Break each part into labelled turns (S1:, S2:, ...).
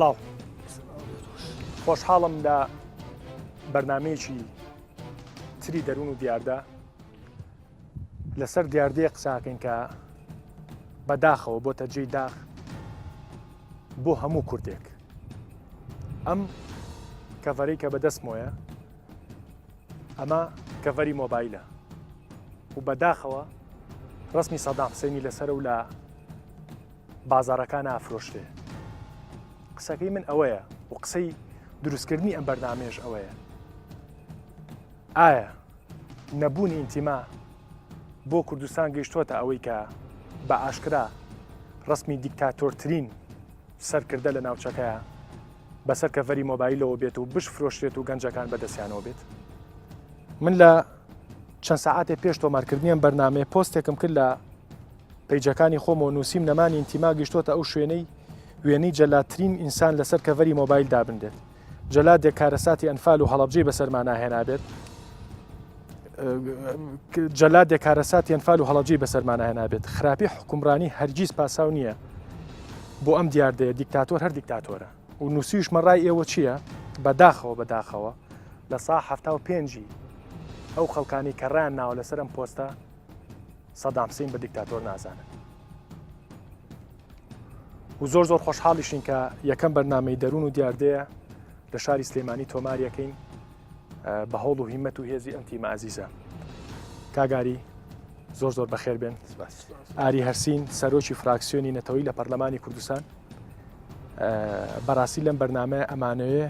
S1: سڵاو خۆشحاڵم لە بەرنمەیەکی تری دەروون و دیاردا لەسەر دیاردەیە قساکەین کە بەداخەوە بۆتە جێی داخ بۆ هەموو کوردێک. ئەم کەڤەرەی کە بەدەستمۆیە ئەمە کەڤەری مۆبایلە و بەداخەوە ڕسمی سەدام حوسێنی لەسەر و لە بازارەکان ئافرۆشتێ. قسەکەی من ئەوەیە و قسەی دروستکردنی ئەم بەرنامێش ئەوەیە. ئایا نەبوونی ئینتیما بۆ کوردستان گەیشتووەتە ئەوەی کە بە ئاشکرا ڕسمی دیکتاتۆرترین سەرکردە لە ناوچەکەیە بەسەر کەڤەری مۆبایلەوە بێت و بش فرۆشتێت و گەنجەکان بەدەستیانەوە بێت. من لە چەند سەعاتێ پێش تۆمارکردنی ئەم بەرنامەیە پۆستێکم کرد لە پەیجەکانی خۆمەوە نووسیم نەمانی ئینتیما گەیشتووەتە ئەو وێنەی جەلاترین ئینسان لەسەر کەڤەری مۆبایل دابندێت. جەلادێک کارەساتی ئەنفال و هەڵەبجەی بەسەرمانە هێنابێت. جەلادێک کارەساتی ئەنفال و هەڵەبجەی بەسەرمانە هێنابێت. خراپی حکومڕانی هەرگیز پاساو نییە بۆ ئەم دیاردەیە. دیکتاتۆر هەر دیکتاتۆرە و نووسیشمە ڕای ئێوە چییە؟ بەداخەوە لە سا 75 ئەو خەڵکانی کە ڕیان ناوە لەسەر ئەم پۆستە سەدام حوسێن بە دیکتاتۆر نازانن. و زۆر خۆشحاڵیشین کە یەکەم بەرنامەی دەروون و دیاردەیە لە شاری سلێمانی تۆماریەکەین بە هەوڵ و هیممەت و هێزی ئەنتیما عەزیزە. کاگاری زۆر بەخێر بێن. ئاری هەرسین سەرۆکی فراکسیۆنی نەتەوەی لە پەرلەمانی کوردستان بەڕاستی لەم بەرنامە ئەمانەوێ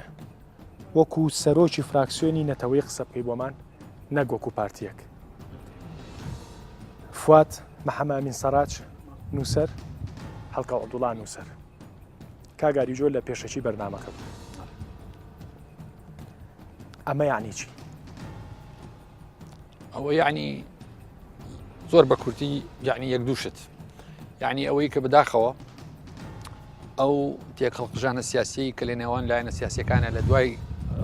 S1: وەکو سەرۆکی فراکسیۆنی نەتەوەی قسە بکەی بۆمان نەک وەکو پارتیەک. فواد محەمامین سەراج نووسەر هەڵقە عەبدوڵڵا نووسەر. کاگاری جۆر لە پێشەکی بەرنامەکە بوو. ئەمە یعنی چی؟
S2: ئەوە یعنی زۆر بە کورتی یعنی یەک دووشت. یعنی ئەوەی کە بەداخەوە ئەو تێکەڵقژانە سیاسی کە لە نێوان لایەنە سیاسیەکانە لە دوای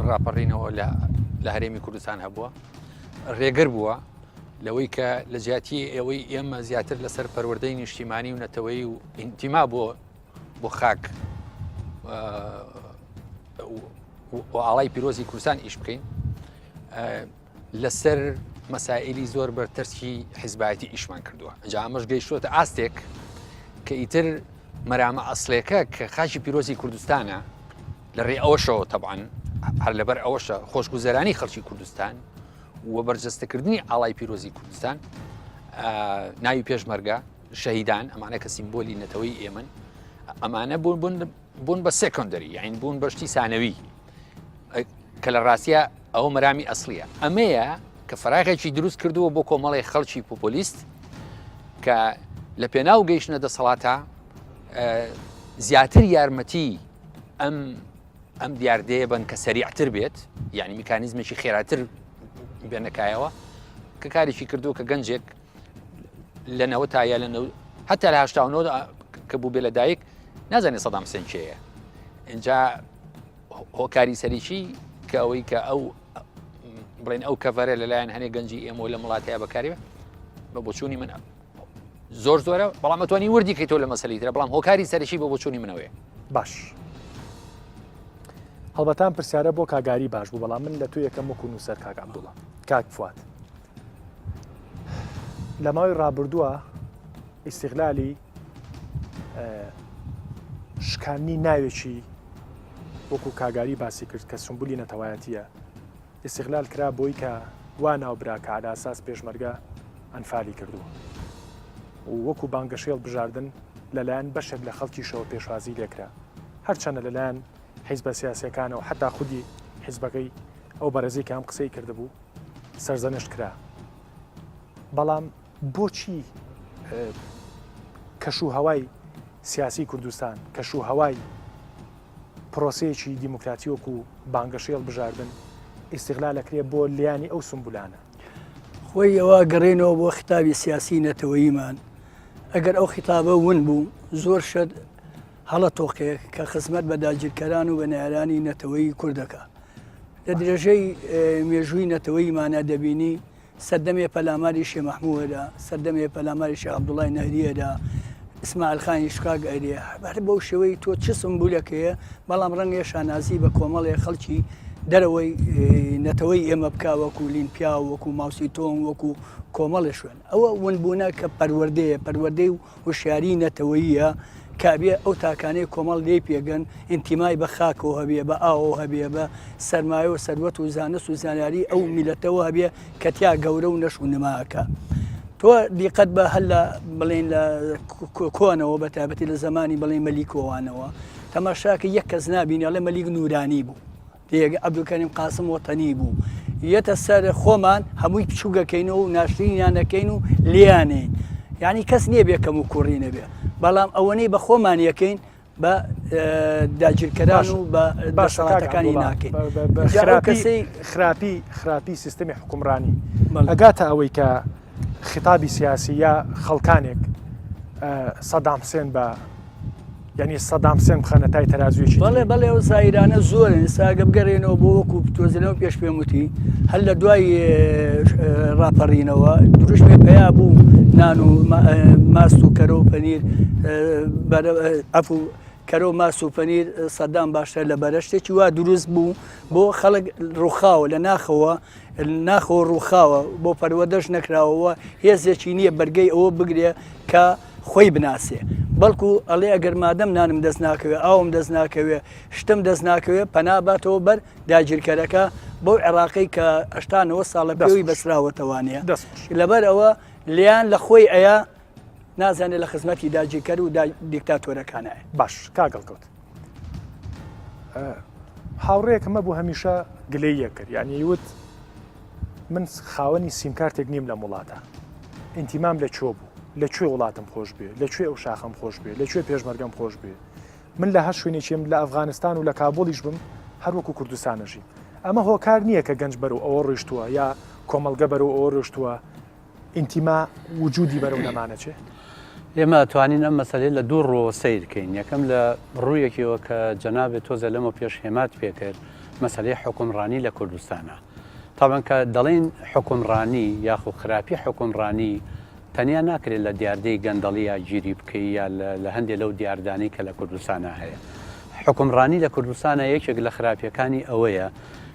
S2: ڕاپەڕینەوە لە هەرێمی کوردستان هەبووە ڕێگر بووە لەوەی کە لە جیاتی ئێوەی ئێمە زیاتر لەسەر پەروەردەی نیشتیمانی و نەتەوەی و ئینتیما بۆ خاک و ئاڵای پیرۆزی کوردستان ئیش بکەین لەسەر مەسائلی زۆر بەرتەرکی حیزبایەتی ئیشمان کردووە. ئەنجا ئەمەش گەیشتووەتە ئاستێک کە ئیتر مەرامە ئەسڵێکە کە خاچی پیرۆزی کوردستانە لە ڕێ ئەوەشەوە تەبعاً هەر لەبەر ئەوەشە خۆشگوزەرانی خەڵکی کوردستان و بەرجەستەکردنی ئاڵای پیرۆزی کوردستان ناوی پێشمەرگە شەهیدان ئەمانە کە سیمبۆلی نەتەوەی ئێمن ئەمانە بوون بە سێکۆندەری یعنی بوون بەشتی سانەوی کە لە ڕاستیە ئەوە مەرامی ئەسڵیە. ئەمەیە کە فراغێکی دروست کردووە بۆ کۆمەڵی خەڵکی پۆپۆلیست کە لە پێناو گەیشتنە دەسەڵاتە زیاتر یارمەتی ئەم دیاردەیە بن کە سەریعتر بێت یعنی میکانیزمێکی خێراتر بێنەکایەوە کە کارێکی کردووە کە گەنجێک لەنەوە تایە لەنەوە هەتا لە 89 کە بوو بێ لە دایک نازانێت سەدام حوسێن کێیە. اینجا هۆکاری سەریکی کە ئەوەی کە ئەو بڵێن ئەو کەڤەرە لەلایەن هەنێ گەنجی ئێمە لە وڵاتەیە بەکاری بە بۆچوونی من زۆرە بەڵام ئەتوانی وردی کەیتەوە لە مەسەلەی ترە بەڵام هۆکاری سەرشی بە بۆچوونی منەوەیە.
S1: باش هەڵبەتان پرسیارە بۆ کاگاری باش بوو بەڵام من لە تو یەکەم وەکو نووسەر کاک عەبدوڵڵا کاک فواد لە ماوەی ڕابردووە ئیستیغلالی شکاندنی ناوێکی وەکو کاگاری باسی کرد کە سمبولی نەتەوایەتیە ئیستیغلال کرا بۆی کە وا ناوبرا کە عەلە ئەساس پێشمەرگە ئەنفالی کردووە و وەکو بانگەشێڵ بژاردن لەلایەن بەشێک لە خەڵکیشەوە پێشوازی لێکرا هەرچەندە لەلایەن حیزبە سیاسیەکانەوە حتا خودی حیزبەکەی ئەو بەرەزەی کە ئەم قسەی کردبوو سەرزەنشت کرا. بەڵام بۆچی کەشوهەوای سیاسی کوردستان کەشوهەوای پرۆسەیەکی دیموکراتی وەکو بانگەشێڵ بژاردن ئیستیغلال ئەکرێ بۆ لیانی ئەو سمبولانە؟
S3: خۆی ئەوە گەڕێنەوە بۆ خیتابی سیاسی نەتەوەییمان ئەگەر ئەو خیتابە ون بوو زۆر شت هەڵە تۆقەیە کە خزمەت بە داگیرکەران و بە نارانی نەتەوەی کوردەکە لە درێژەی مێژووی نەتەوەییمانە دەبینی سەردەمێ پەلاماری شێ مەحموودەدا سەردەمێ پەلاماری شێ عەبدوڵڵای نەهریەدا ئیسماعیل خانی شقاق ئەریە هەر بەو شێوەی تۆ چ سمبولەکەیە بەڵام ڕەنگە شانازی بە کۆمەڵێ خەڵکی دەرەوەی نەتەوەی ئێمە بکا وەکو لینپیا وەکو ماوسی تۆم وەکو کۆمەڵە شوێن ئەوە ونبوونە کە پەروەردەیە پەروەردەی وشیاری نەتەوەییە کابێ ئەو تاکانەی کۆمەڵ لێ پێگەن ئینتیمای بە خاکەوە هەبێ بە ئاوە هەبێ بە سەرمایە و سەروەت و زانست و زانیاری ئەو میلەتەوە هەبێ کە تیا گەورە و نەش و نماکە تۆ دیقەت بە هەل لە بڵێن لە کۆنەوە بە تایبەتی لە زمانی بڵێن مەلیکۆوانەوە تەماشاکە یەک کەس نبینێ لە مەلیک نورانی بوو دێگە عەبدولکەریم قاسم وەتەنی بوو یەتە سەر خۆمان هەمووی پچووگەکەینەوە و ناشرینیانەکەین و لیانین یعنی کەس نییە بێکەم و کوڕی نەبێ بەڵام ئەوەنەی بە خۆمان یەکەین بە داگیرکەران و بە بەشەڵاتەکانی ناکەین
S1: خراپی سیستەمی حکومڕانی ئەگاتە ئەوەی کە خیتابی سیاسی یا خەڵکانێک سەدام حوسێن بە یعنی سەدام حوسێن بخەنە تای تەرازویەکی
S3: بەڵێ ئەو زایرانە زۆرن ساگە بگەڕێنەوە بۆ وەکو تۆزنەوە پێش پێم وتی هەر لە دوای ڕاپەڕینەوە دروشمێ پیا بوو نان و ماست و کەرە و پەنیر ئەفو کەرە و ماست و پەنیر سەدام باشتر لە بەرە شتێکی وا دروست بوو بۆ خەڵک ڕووخاوە لە ناخەوە ڕووخاوە بۆ پەروەدەش نەکراوەوە هێزێکی نییە بەرگەی ئەوە بگرێ کە خۆی بناسێ بەڵکو ئەڵێ ئەگەر مادەم نانم دەست ناکەوێ ئاوم دەست ناکەوێ شتم دەست ناکەوێ پەناباتەوە بەر داگیرکەرەکە بەو عێراقی کە 89 ساڵە پێوی بەسراوەتەوانەیە لەبەر ئەوە لیان لە خۆی ئەیە نازانێت لە خزمەتی داگیرکەر و دیکتاتۆرەکانایە
S1: باش کاگەڵکەوت هاوڕێیەکەمە بوو هەمیشە گلەیە کرد یعنی وت من خاوەنی سیمکارتێک نیم لە وڵاتە ئینتیمام لە چۆ بوو لەکوێ وڵاتم خۆش بێ لەکوێ ئەو شاخەم خۆش بێ لەکوێ پێشمەرگەم خۆش بێ من لە هەر شوێنێکیم لە ئەفغانستان و لە کابۆلیش بم هەروەکو کوردستانەژی ئەمە هۆکار نییە کە گەنج بەرەو ئەوە ڕۆیشتووە یا کۆمەلگە بەرەو ئەوە ڕۆشتووە ئینتیما وجودی بەرەو نەمانەچێ
S4: ئێمە توانین ئەم مەسەلەی لە دوو ڕۆ سیرکەین یەکەم لە ڕوویەکیەوە کە جەنابێت تۆزە لەمە پێش هێمات پێکرد مەسەلەی حکومڕانی لە کوردستانە تاوان کە دەڵێن حکومڕانی یاخو خراپی حکومڕانی تەنیا ناکرێت لە دیاردەی گەندەڵی یا گیری بکەی یا لە هەندێک لەو دیاردانی کە لە کوردستانە هەیە حکومڕانی لە کوردستانە یەکێک لە خراپیەکانی ئەوەیە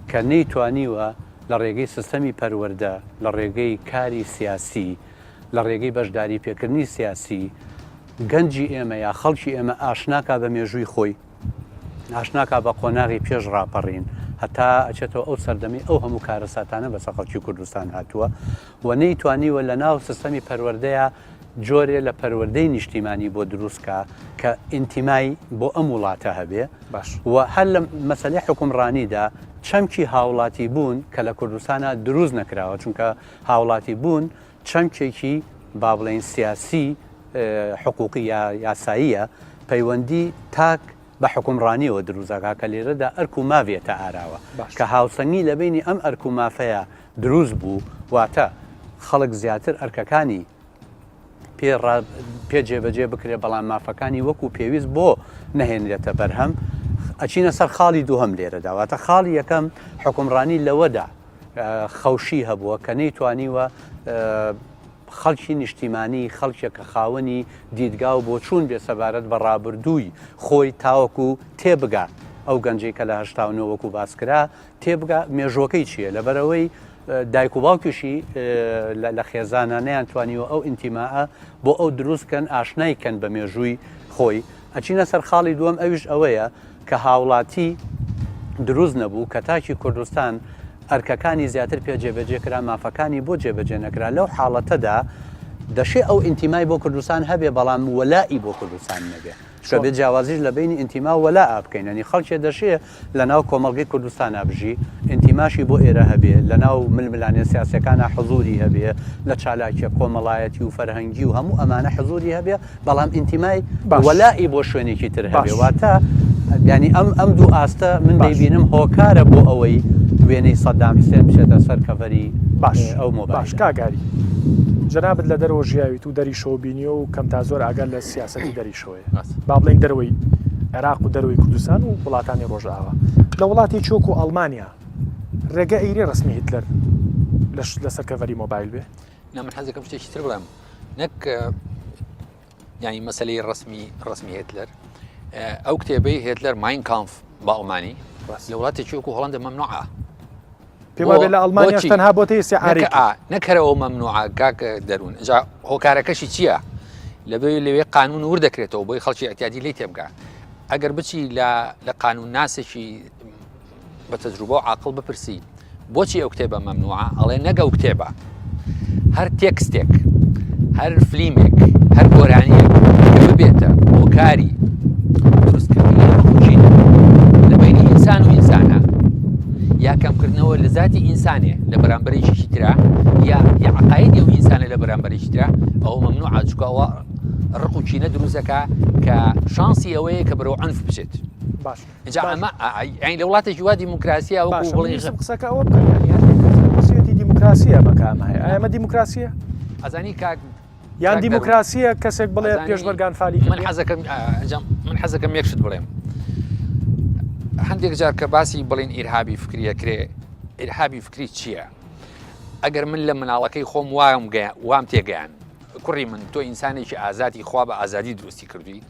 S4: کە نەیتوانیوە لە ڕێگەی سیستەمی پەروەردە لە ڕێگەی کاری سیاسی لە ڕێگەی بەشداری پێکردنی سیاسی گەنجی ئێمە یا خەڵکی ئێمە ئاشناکە بە مێژووی خۆی ئاشناکە بە قۆناغی پێش ڕاپەڕین هەتا ئەچێتەوە ئەو سەردەمی ئەو هەموو کارە ساتانە بەسە خەڵکی کوردستان هاتووە و نەیتوانیوە لە ناو سیستەمی پەروەردەیە جۆرێ لە پەروەردەی نیشتیمانی بۆ دروستکە کە ئینتیمای بۆ ئەم وڵاتە هەبێ
S1: باش
S4: و هەر لە مەسەلەی حکومڕانیدا چەمکی هاوڵاتی بوون کە لە کوردستانە دروست نەکراوە چونکە هاوڵاتی بوون چەمکێکی با بڵێن سیاسی حقوقی یاساییە پەیوەندی تاک بە حکومڕانیەوە دروستەکە کە لێرەدا ئەرک و ماوێتە ئاراوە کە هاوسەنگی لە بینی ئەم ئەرک و مافەیە دروست بوو واتە خەڵک زیاتر ئەرکەکانی پێ جێبەجێ بکرێ بەڵام مافەکانی وەکو پێویست بۆ نەهێنرێتە بەرهەم ئەچینە سەر خاڵی دووهەم لێرەدا واتە خاڵی یەکەم حکومڕانی لەوەدا خەوشی هەبووە کە نەیتوانیوە خەڵکی نیشتیمانی خەڵکێکە خاوەنی دیدگا و بۆ چوون بێ سەبارەت بە ڕابردووی خۆی تاوەکو تێبگا ئەو گەنجەی کە لە هەشتاونەوە وەکو باسکرا تێبگا مێژوەکەی چییە لەبەرەوەی دایک و باوکیشی لە خێزانە نەیانتوانیوە ئەو ئینتیماە بۆ ئەو دروستکەن ئاشنایکەن بە مێژووی خۆی ئەچینە سەر خاڵی دووەم ئەویش ئەوەیە کە هاوڵاتی دروست نەبوو کە تاکی کوردستان ئەرکەکانی زیاتر پێ جێبەجێکرا مافەکانی بۆ جێبەجێ نەکرا لەو حاڵەتەدا دەشێ ئەو ئینتیمای بۆ کوردستان هەبێ بەڵام وەلائی بۆ کوردستان نەبێ شە بێت جیاوازیش لە بینی ئینتیما وەلا ئابکەینەنی خەڵکێ دەشێ لە ناو کۆمەڵگەی کوردستان ئابژی ئینتیماشی بۆ ئێرە هەبێ لە ناو ململانێ سیاسەکانە حزوری هەبێ لە چالاکیە کۆمەڵایەتی و فەرهەنگی و هەموو ئەمانە حزوری هەبێ بەڵام ئینتیمای وەلائی بۆ شوێنێکی تر هەبێ واتە ینی ئەم دوو ئاستە من دەیبینم هۆکارە بۆ ئەوەی وێنەی سەدام حوسێن بچێتە سەر کەڤەری
S1: باش
S4: ئەو مۆبایل
S1: باش کاگاری جەنابەت لە دەرەوە ژیاویت و دەری شەو بینیە و کەم تا زۆر ئاگەر لە سیاسەتی دەریشەوەیە با بڵێن دەرەوەی عێراق و دەرەوەی کوردستان و وڵاتانی ڕۆژئاوا لە وڵاتی چۆک و ئەڵمانیا ڕێگە ئەیری ڕسمی هیتلەر لەسەر کەڤەری مۆبایل بێ
S2: نا من حەزەکەم شتێکی تر بڵێم نەک یانی مەسلەی ڕسمی هێتلەر ئەو کتێبەی هێتلەر ماین کامف بە ئەڵمانی لە وڵاتێکی وەکو هۆڵەندا مەمنوعە
S1: پێما بێت لە ئەڵمانیاش تەنها بۆ تێی سیعاری
S2: نەکەرەوە مەمنوعە گاکە دەروون ئەجا هۆکارەکەشی چییە لەبێ لەوێ قانون وردەکرێتەوە بۆی خەڵکی ئەتیادی لی تێبگا ئەگەر بچی لە قانون ناسێکی بە تەجروبە و عاقڵ بپرسی بۆچی ئەو کتێبە مەمنوعە ئەڵێ نەگە و کتێبە هەر تێکستێک هەر فلیمێک هەر گۆرانیەک کە ببێتە هۆکاری دروستکردنی ڕقوچینە لە بینی ئینسان و ئینسانە یا کەمکردنەوە لە ذاتی ئینسانێ لە بەرامبەرێکی ترا یا عقایدی و ئینسانە لە بەرامبەرێکی ترا ئەو مەمنوعە چکەوە ڕقوچینە دروستەکە کە شانسی ئەوەیە کە بەرەو عنف بچێت
S1: باش
S2: اینجا ئەمە لە وڵاتێکی وا دیموکراسیە وەکو بڵێ
S1: قسەکە ئەوە بکەنی دیموکراسیە مەکام هەیە ئەمە دیموکراسیە
S2: ئەزانی کاک
S1: یان دیموکراسیە کەسێک بڵێ پێشبەرگان فالی
S2: من حەزەکەم یەکشت بڵێم هەندێک جار کە باسی بڵێن ئیرهابی فکریەکرێ ئیرهابی فکری چییە؟ ئەگەر من لە مناڵەکەی خۆم وام تێگەیان کوڕی من تۆ ئینسانێکی ئازادی خوا بە ئازادی دروستی کردویت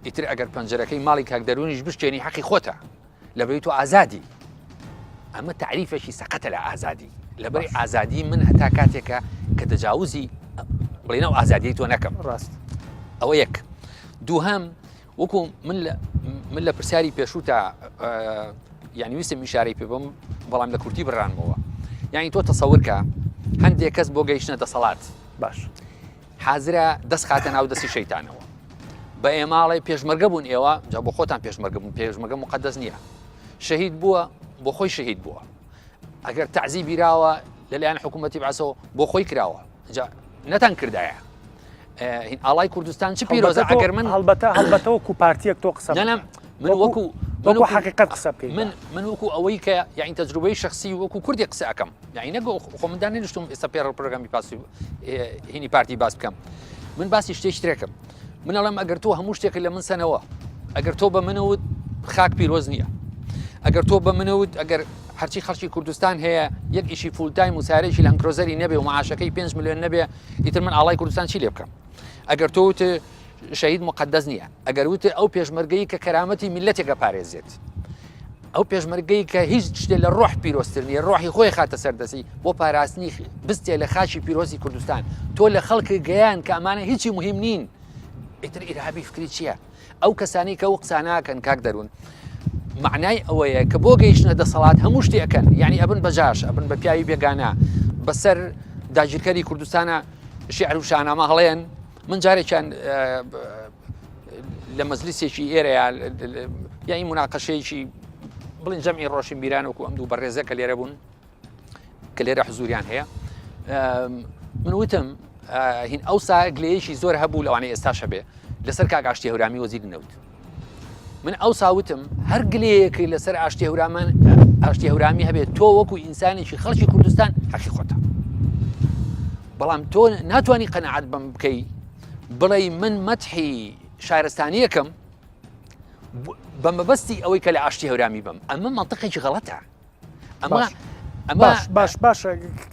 S2: ئیتر ئەگەر پەنجەرەکەی ماڵی کاک دەروونیش بشتێنی حەقی خۆتە لەبەری تۆ ئازادی ئەمە تعریفێکی سەقەتە لە ئازادی لەبەری ئازادی من هەتا کاتێکە کە تەجاوزی بڵێنەوە ئازادی تۆ نەکەم
S1: ڕاست
S2: ئەوە یەک دووهەم وەکو من لە پرسیاری پێشوو تا یعنی ویستم میشارەی پێ بم بەڵام لە کورتی بڕانمەوە یعنی تۆ تەسەورکە هەندێک کەس بۆ گەیشتنە دەسەڵات
S1: باش
S2: حازرە دەست خاتە ناو دەستی شەیتانەوە بە ئێماڵی پێشمەرگە بوون ئێوە جا بۆ خۆتان پێشمەرگە بوون پێشمەرگە مقدەس نییە شەهید بووە بۆ خۆی شەهید بووە ئەگەر تەعزیب بیراوە لەلایەن حکوومەتی بەعسەوە بۆ خۆی کراوە جا نەتان کردایە ئاڵای کوردستان چ پیرۆزە ئەگەر من
S1: هەڵبەتە وەکو پارتیەک تۆ قسە
S2: من وەکو
S1: حقیقەت قسە بکەین
S2: من وەکو ئەوەی کە یعنی تەجروبەی شخصی وەکو کوردی قسە ئەەکەم یعنی نەگە خۆ من دانیشتم ئێستا پێڕ پرۆگرامی پاسی هینی پارتی باس بکەم من باسی شتێک ترێکم من ئەڵێم ئەگەر تۆ هەموو شتێک لە من سنەوە ئەگەر تۆ بە منەوت خاک پیرۆز نییە ئەگەر تۆ بە منەوت ئەگەر هەرچی خەڵکی کوردستان هەیە یەک ئیشی فولتایم و سارێکی لە هەنکرۆزەری نەبێ و معاشەکەی 5 میلیۆن نەبێ ئیتر من ئاڵای کوردستان چی لێ بکەم ئەگەر تۆ وتە شەهید مقدەس نییە ئەگەر وتە ئەو پێشمەرگەی کە کەرامەتی میلەتێکە پارێزێت ئەو پێشمەرگەی کە هیچ شتێ لە ڕۆح پیرۆستتر نیە ڕۆحی خۆی خاتە سەردەسی بۆ پاراستنی بستێ لە خاچی پیرۆزی کوردستان تۆ لە خەڵکی گەیان کە ئەمانە هیچی مهم نین ئیتر ئیرهابی فکری چییە؟ ئەو کەسانی کە ئەو قساناکەن کاک دەروون معنای ئەوەیە کە بۆ گەیشتنە دەسەڵات هەموو شتێکەکەن یعنی ئەبن بەجاش ئەبن بە پیاوی بێگانە بەسەر داگیرکەری کوردستانە شیعر و شانامە هەڵێن من جارێکیان لە مەجلیسێکی ئێرەیە یانی مناقەشەیەکی بڵین جەمعی ڕۆشن بیران وەکو ئەم دوو بەڕێزە کە لێرە بوون کە لێرە حزوریان هەیە من وتم هین ئەوسا گلەیەکی زۆر هەبوو لەوانەیە ئێستاشە بێ لەسەر کاک ئاشتی هەورامی وەزیری نەوت من ئەوسا وتم هەر گلەیەکی لەسەر ئاشتی هەورامی هەبێت تۆ وەکو ئینسانێکی خەڵکی کوردستان حەقی خۆتە بەڵام تۆ ناتوانانی قەنەعەت بەم بکەی بڵێ من مەدحی شارستانیەکەم بە مەبەستی ئەوەی کە لە ئاشتی هەورامی بم ئەمە مەنتیقێکی غەڵەتە
S1: باش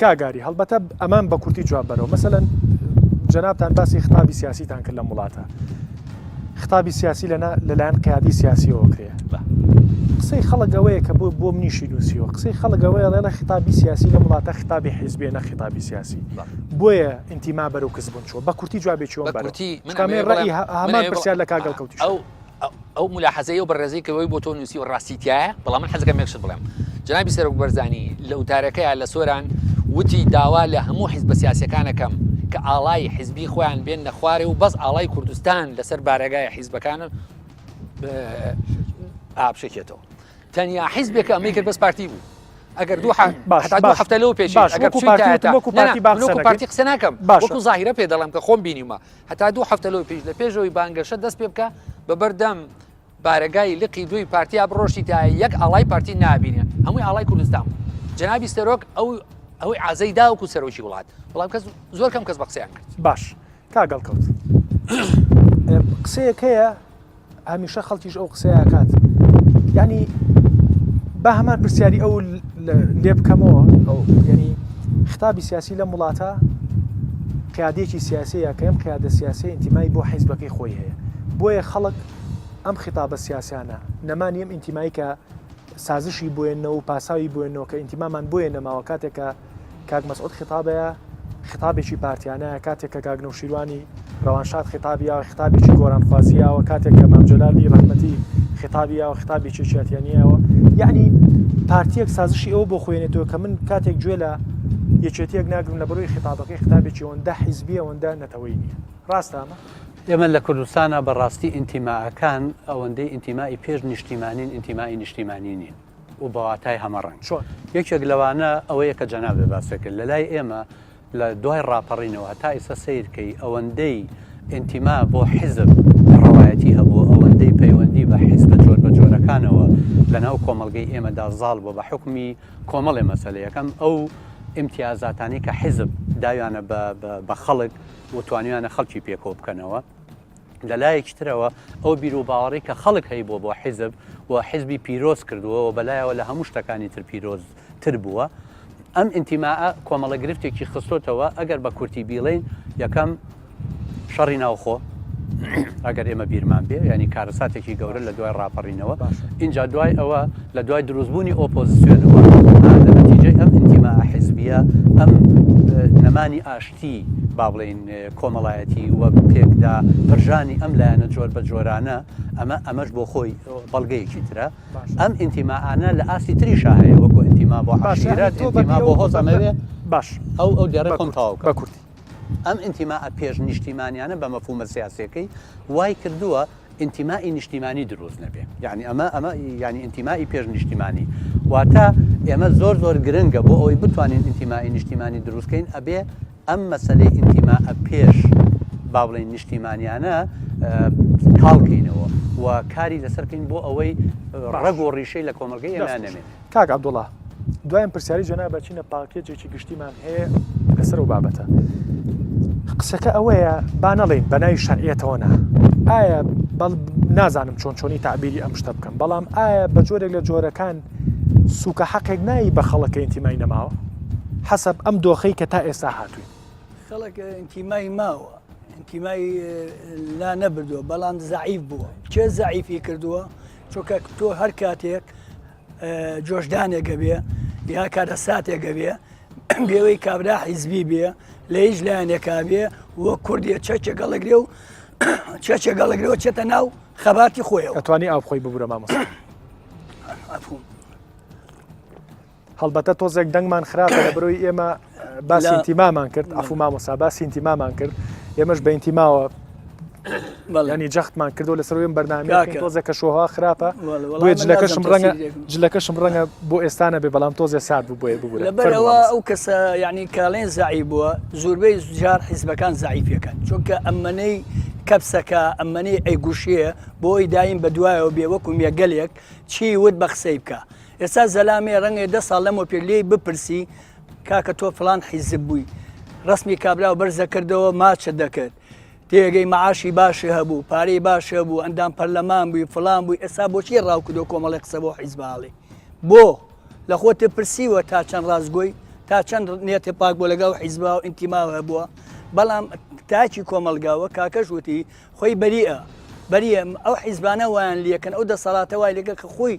S1: کاگاری هەڵبەتە ئەمان بە کورتی جواب بەرەوە مەسەلەن جەنابتان باسی خطابی سیاسیتان کرد لە وڵاتە خطابی سیاسی لەلایەن قیادی سیاسیەوە کرێ قسەی خەڵک ئەوەیە کە بۆ منیشی نووسیەوە قسەی خەڵک ئەوەیە لەڵە خطابی سیاسی لە وڵاتە خطابی حیزبێ نە خطابی سیاسی بۆیە ئینتیما بەرەو کەس بوون چوە بە کورتی جوابێکیەوە بەرەوە ڕێی هەمان پرسیار لە کاگەڵ کەوتی
S2: ئەو ملاحەزەیە و بەڕێزەی کەەوەی بۆ تۆ نووسی و ڕاستیتیایە بەڵام من حەزەکەم یەکشت بڵێم جنابی سەرۆک بەرزانی لە وتارەکەیە لە سۆران وتی داوا لە هەموو حیزبە سیاسیەکانەکەم کە ئاڵای حیزبی خۆیان بێن نەخوارێ و بەس ئاڵای کوردستان لەسەر بارەگای حیزبەکانە ئابشێکێتەوە تەنیا حیزبێکە ئەمەی کرد بەس پارتی بوو ئەگەر دوو هەفتە لەو پێش پارتی قسە ناکەم وەکو زاهیرە پێ دەڵم کە خۆم بینیمە هەتا دوو هەفتە لەو پێش لە پێشەوەی بانگەشە دەست پێ بکە بە بەردەم بارەگای لقی دوی پارتیا بڕۆشتی تا یەک ئاڵای پارتی نابینێ هەمووی ئاڵای کوردستان جنابی سەرۆک ئەوەی عازەی داوەکو سەرۆکی وڵات بەڵام کەس زۆر کەم کەس بە قسەیان کرد
S1: باش کاگەڵ کەوت قسەیەک هەیە هەمیشە خەڵکیش ئەو قسەیەکات ینی با هەمان پرسیاری ئەو لێ بکەمەوە ینی خطابی سیاسی لە وڵاتە قیادێکی سیاسەیە کە ئەم قیادە سیاسی ئینتیمای بۆ حیزبەکەی خۆی هەیە بۆیە خەڵک ئەم خیتابە سیاسیانە نەمانی ئەم ئینتیمایی کە سازشی بۆێنەوە و پاساوی بۆێنەوە کە ئینتیمامان بۆیە نەماوە کاتێکە کاک مەسعود خیتابەیە خیتابێکی پارتیانەیە کاتێک کە کاک نەوشیروانی ڕەوانشاد خیتابیەوە خیتابێکی گۆرانخوازیەوە کاتێک کە مام جەلالی ڕەحمەتی خیتابیەوە خیتابێکی چێتیانیەوە یعنی پارتیەک سازشی ئەوە بۆ خۆێنێتەوە کە من کاتێک گوێ لە یەکێتیەک ناگرم لە بەرۆی خیتابەکەی خیتابێکی ئەوەندە حیزبی ئەوەندە نەتەوەی نییە ڕاستە ئەمە
S4: ئێمە لە کوردستانە بەڕاستی ئینتیماەکان ئەوەندەی ئینتیمای پێش نیشتیمانین ئینتیمای نیشتیمانی نین و بەواتای هەمەڕنگ یەکێک لەوانە ئەوەیە کە جەنابێ باسەکرد لە لای ئێمە لە دوای ڕاپەڕینەوە تا ئێستا سیرکەی ئەوەندەی ئینتیما بۆ حیزب ڕەوایەتی هەبوو ئەوەندەی پەیوەندی بە حیزب بە جۆرەکانەوە لەناو کۆمەڵگەی ئێمەدا زاڵ بوو بە حکمی کۆمەڵێ مەسەلەیەکەم ئەو ئیمتیازاتانی کە حیزب داویانە بە خەڵک و توانیانە خەڵکی پێکۆ بکەنەوە لە لایەکی ترەوە ئەو بیر و باوەڕی کە خەڵک هەیە بۆ حیزب و حیزبی پیرۆز کردووە و بەلایەوە لە هەموو شتەکانی تر پیرۆزتر بووە ئەم ئینتیماە کۆمەڵە گرفتێکی خستۆتەوە ئەگەر بە کورتی بیڵین یەکەم شەڕی ناوخۆ ئەگەر ئێمە بیرمان بێ ینی کارەساتێکی گەورە لە دوای ڕاپەڕینەوە اینجا دوای ئەوە لە دوای دروستبوونی ئۆپۆزیسیۆنەوە لە نەتیجەی ئەم ئینتیما حیزبیە ئەم نەمانی ئاشتی با بڵین کۆمەڵایەتی وە پێکدا پرژانی ئەم لایەنە جۆر بە جۆرانە ئەمەش بۆ خۆی بەڵگەیەکی ترە ئەم ئینتیماانە لە ئاسی تریشا هەیە وەکو ئینتیما بۆ عشیرەت ئینتیما بۆ هۆزەمەوێ
S1: باش
S4: ئەو دیارە خۆم تاو
S1: بە کورتی
S4: ئەم ئینتیما پێش نیشتیمانیانە بە مەفهومە سیاسەکەی وای کردووە ئینتیمای نیشتیمانی دروست نەبێ یعنی ئەمە ینی ئینتیمای پێش نیشتیمانی واتە ئێمە زۆر گرنگە بۆ ئەوەی بتوانین ئینتیمای نیشتیمانی دروستکەین ئەبێ ئەم مەسلەی ئینتیما پێش با بڵین نیشتیمانیانە کاڵکەینەوە و کاری لەسەرکەین بۆ ئەوەی ڕەگ و ڕیشەی لە کۆمەلگەی ئێمە نەمێت
S1: کاک عەبدوڵڵا دوایین پرسیاری جەناب بەچینە پاکێجێکی گشتیمان هەیە لەسەر و بابەتە قسەکە ئەوەیە با نەڵێن بەناوی شەرعیەتەوەنا ئایا نازانم چۆنی تعبیری ئەم شتە بکەم بەڵام ئایا بە جۆرێک لە جۆرەکان سوکە حەقێک نایی بە خەڵەکە ئینتیمای نەماوە حەسەب ئەم دۆخەی کە تا ئێستا هاتووی
S3: خەڵک ئینتیمای ماوە ئینتیمای لا نەبردووە بەڵام زەعیف بووە چێ زەعیفی کردووە چۆکە تۆ هەر کاتێک جۆشدانێکە بێ یا کاتە ساتێکە بێ بێەوەی کابرا حیزبی بێ لە هیچ لایەنێکا بێ وە کوردیە چەچە گەڵەگرێ و چەچە گەڵەگرەوە چێتە ناو خەباتی خۆیەوە
S1: ئەتوانی ئاو خۆی ببوورە مامۆستا هەڵبەتە تۆزێک دەنگمان خراپە لە بەرۆی ئێمە باسی ئینتیمامان کرد ئەفو مامۆستا باسی ئینتیمامان کرد ئێمەش بە ئینتیماوە ینی جەختمان کردو لەسەر بەرنامە تۆزێک کە شۆها خراپە بۆیە جلەکەشم ڕەنگە بۆ ئێستانە بێ بەڵام تۆزێ سات بوو بۆیە ببوورە
S3: لەبەرەوە ئەو کەسە یعنی کاڵێن زعی بووە زۆربەی جار حیزبەکان زعیفەکان چونکە ئەمەنەی کەپسەکە ئەمەنەی ئەیگوشیە بۆی دایم بە دوایەوە بێ وەکو مێگەلێک چی ود بە قسەی بکە ئێستا زەلامێ ڕەنگە 10 ساڵ لەمە پێ لێی بپرسی کاکە تۆ فلان حیزب بووی ڕسمی کابرا و بەرزە کردەوە ماچە دەکرد تێگەی معاشی باشی هەبوو پارەی باش هەبوو ئەندام پەرلەمان بووی فلان بووی ئێستا بۆچی ڕاوکردو کۆمەڵی قسە بۆ حیزباڵی بۆ لە خۆت پرسیوە تا چەند ڕازگۆی تا چەند نێتێ پاک بۆ لەگەڵ حیزبا و ئینتیماوە هەبووە بەڵام تاچی کۆمەلگاوە کاکەش وتی خۆی بەریە ئەو حیزبانە وایان لەکەن ئەو دەسەڵاتە وای لەگە کە خۆی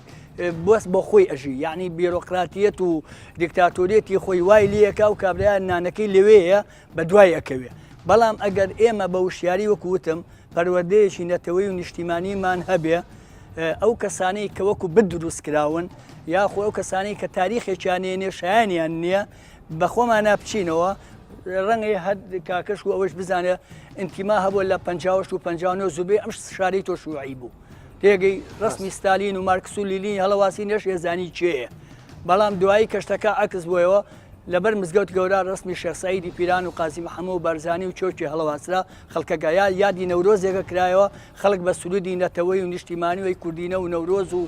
S3: بۆست بۆ خۆی ئەژی یعنی بیرۆقراتیەت و دیکتاتۆریەتی خۆی وای لەکە و کابرایان نانەکەی لەوەیە بە دوای ئەکەوێ بەڵام ئەگەر ئێمە بە وشیاری وەکوتم پەروەردەیەکی نەتەوەی و نیشتیمانیمان هەبێ ئەو کەسانەی کە وەکو بدروست کراون یاخۆ ئەو کەسانەی کە تاریخێکیانێنێ شایانیان نییە بە خۆمان ناپچینەوە ڕەنگەی هەر کاکەش و ئەوەش بزانێ ئینتیما هەبوو لە 50 و 59 زوبێ ئەم شاری تۆ شوعی بوو تێگەی ڕسمی ستالین و مارکس و لیلین هەڵەواسی نەش ێزانی چێە بەڵام دوایی کەشتەکە عکس بۆیەوە لەبەر مزگەوت گەورە ڕسمی شێخسەعیدی پیران و قازی محەممەد و بەرزانی و چۆکی هەڵەواسرا خەڵکەگەیا یادی نەورۆزێکە کرایەوە خەڵک بە سرودی نەتەوەی و نیشتیمانیەوەی کوردینە و نەورۆز و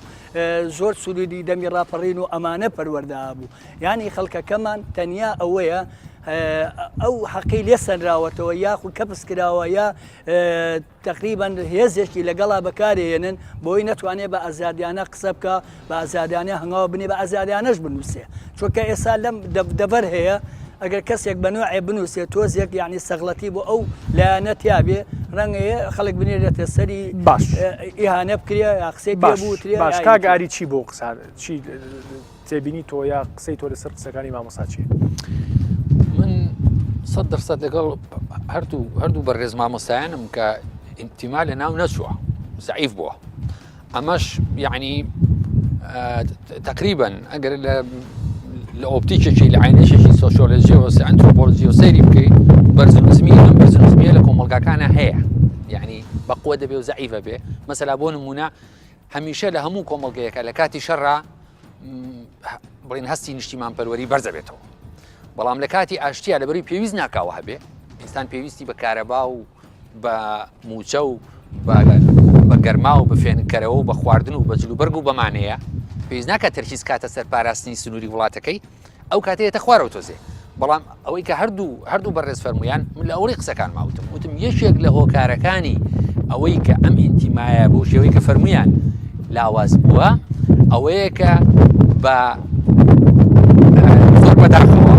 S3: زۆر سرودی دەمی ڕاپەڕین و ئەمانە پەروەردە بوو یعنی خەڵکەکەمان تەنیا ئەوەیە ئەو حەقی لێ سەنراوەتەوە یاخود کەپس کراوە یا تقریبان هێزێکی لەگەڵا بەکارێنن بۆی نەتوانێت بە ئازادیانە قسە بکە بە ئازادیانە هەنگاوە بنێ بە ئازادیانەش بنووسێ چونکە ئێستا لەم دەبەر هەیە ئەگەر کەسێک بە نوێ بنووسێت تۆزێک یعنی سەغڵەتی بۆ ئەو لایەنەتیا بێ ڕەنگەیە خەڵک بنێرێتە سەری
S1: باش
S3: ئیهانە بکرێ یا قسەی پێ بوترێ
S1: باش کاگاری چی بۆ قسە چی تێبینی تۆ یا قسەی تۆ لەسەر قسەکانی مامۆستا چی؟
S2: من 100% لەگەڵ هەردوو بەڕێز مامۆستایانم کە ئینتیما لە ناو نەچووە زعیف بووە ئەمەش یعنی تقریبا ئەگەر لە ئۆپتیکێکی لە عینێشێکی سۆشیۆلۆژی و ئەنتروپۆلۆژی و سەیری بکەیت بەرزنزمی ئەم بەرزنزمیە لە کۆمەڵگاکانە هەیە یعنی بەقوە دەبێ و زعیفە بێ مەسەلا بۆ نمونە هەمیشە لە هەموو کۆمەڵگەیەکە لە کاتی شەڕا بڵین هەستی نیشتیمان پەروەری بەرز دەبێتەوە بەڵام لە کاتی ئاشتیا لەبەری پێویست ناکاوە هەبێ ئینسان پێویستی بە کارەبا و بە موچە و بە گەرما و بە فێنکەرەوە و بە خواردن و بە جلوبەرگ و بەمانەیە پێویست ناکە تەرکیز کاتە سەر پاراستنی سنووری وڵاتەکەی ئەو کاتەیەتە خوارەوە تۆزێ بەڵام ئەوەی کە هەردوو بەڕێز فەرمویان من لە ئەوڕی قسەکان ماوتم وتم یەکێک لە هۆکارەکانی ئەوەی کە ئەم ئینتیمایە بۆ شێوەی کە فەرمویان لاواز بووە ئەوەیە کە بە زۆر بەداخەوە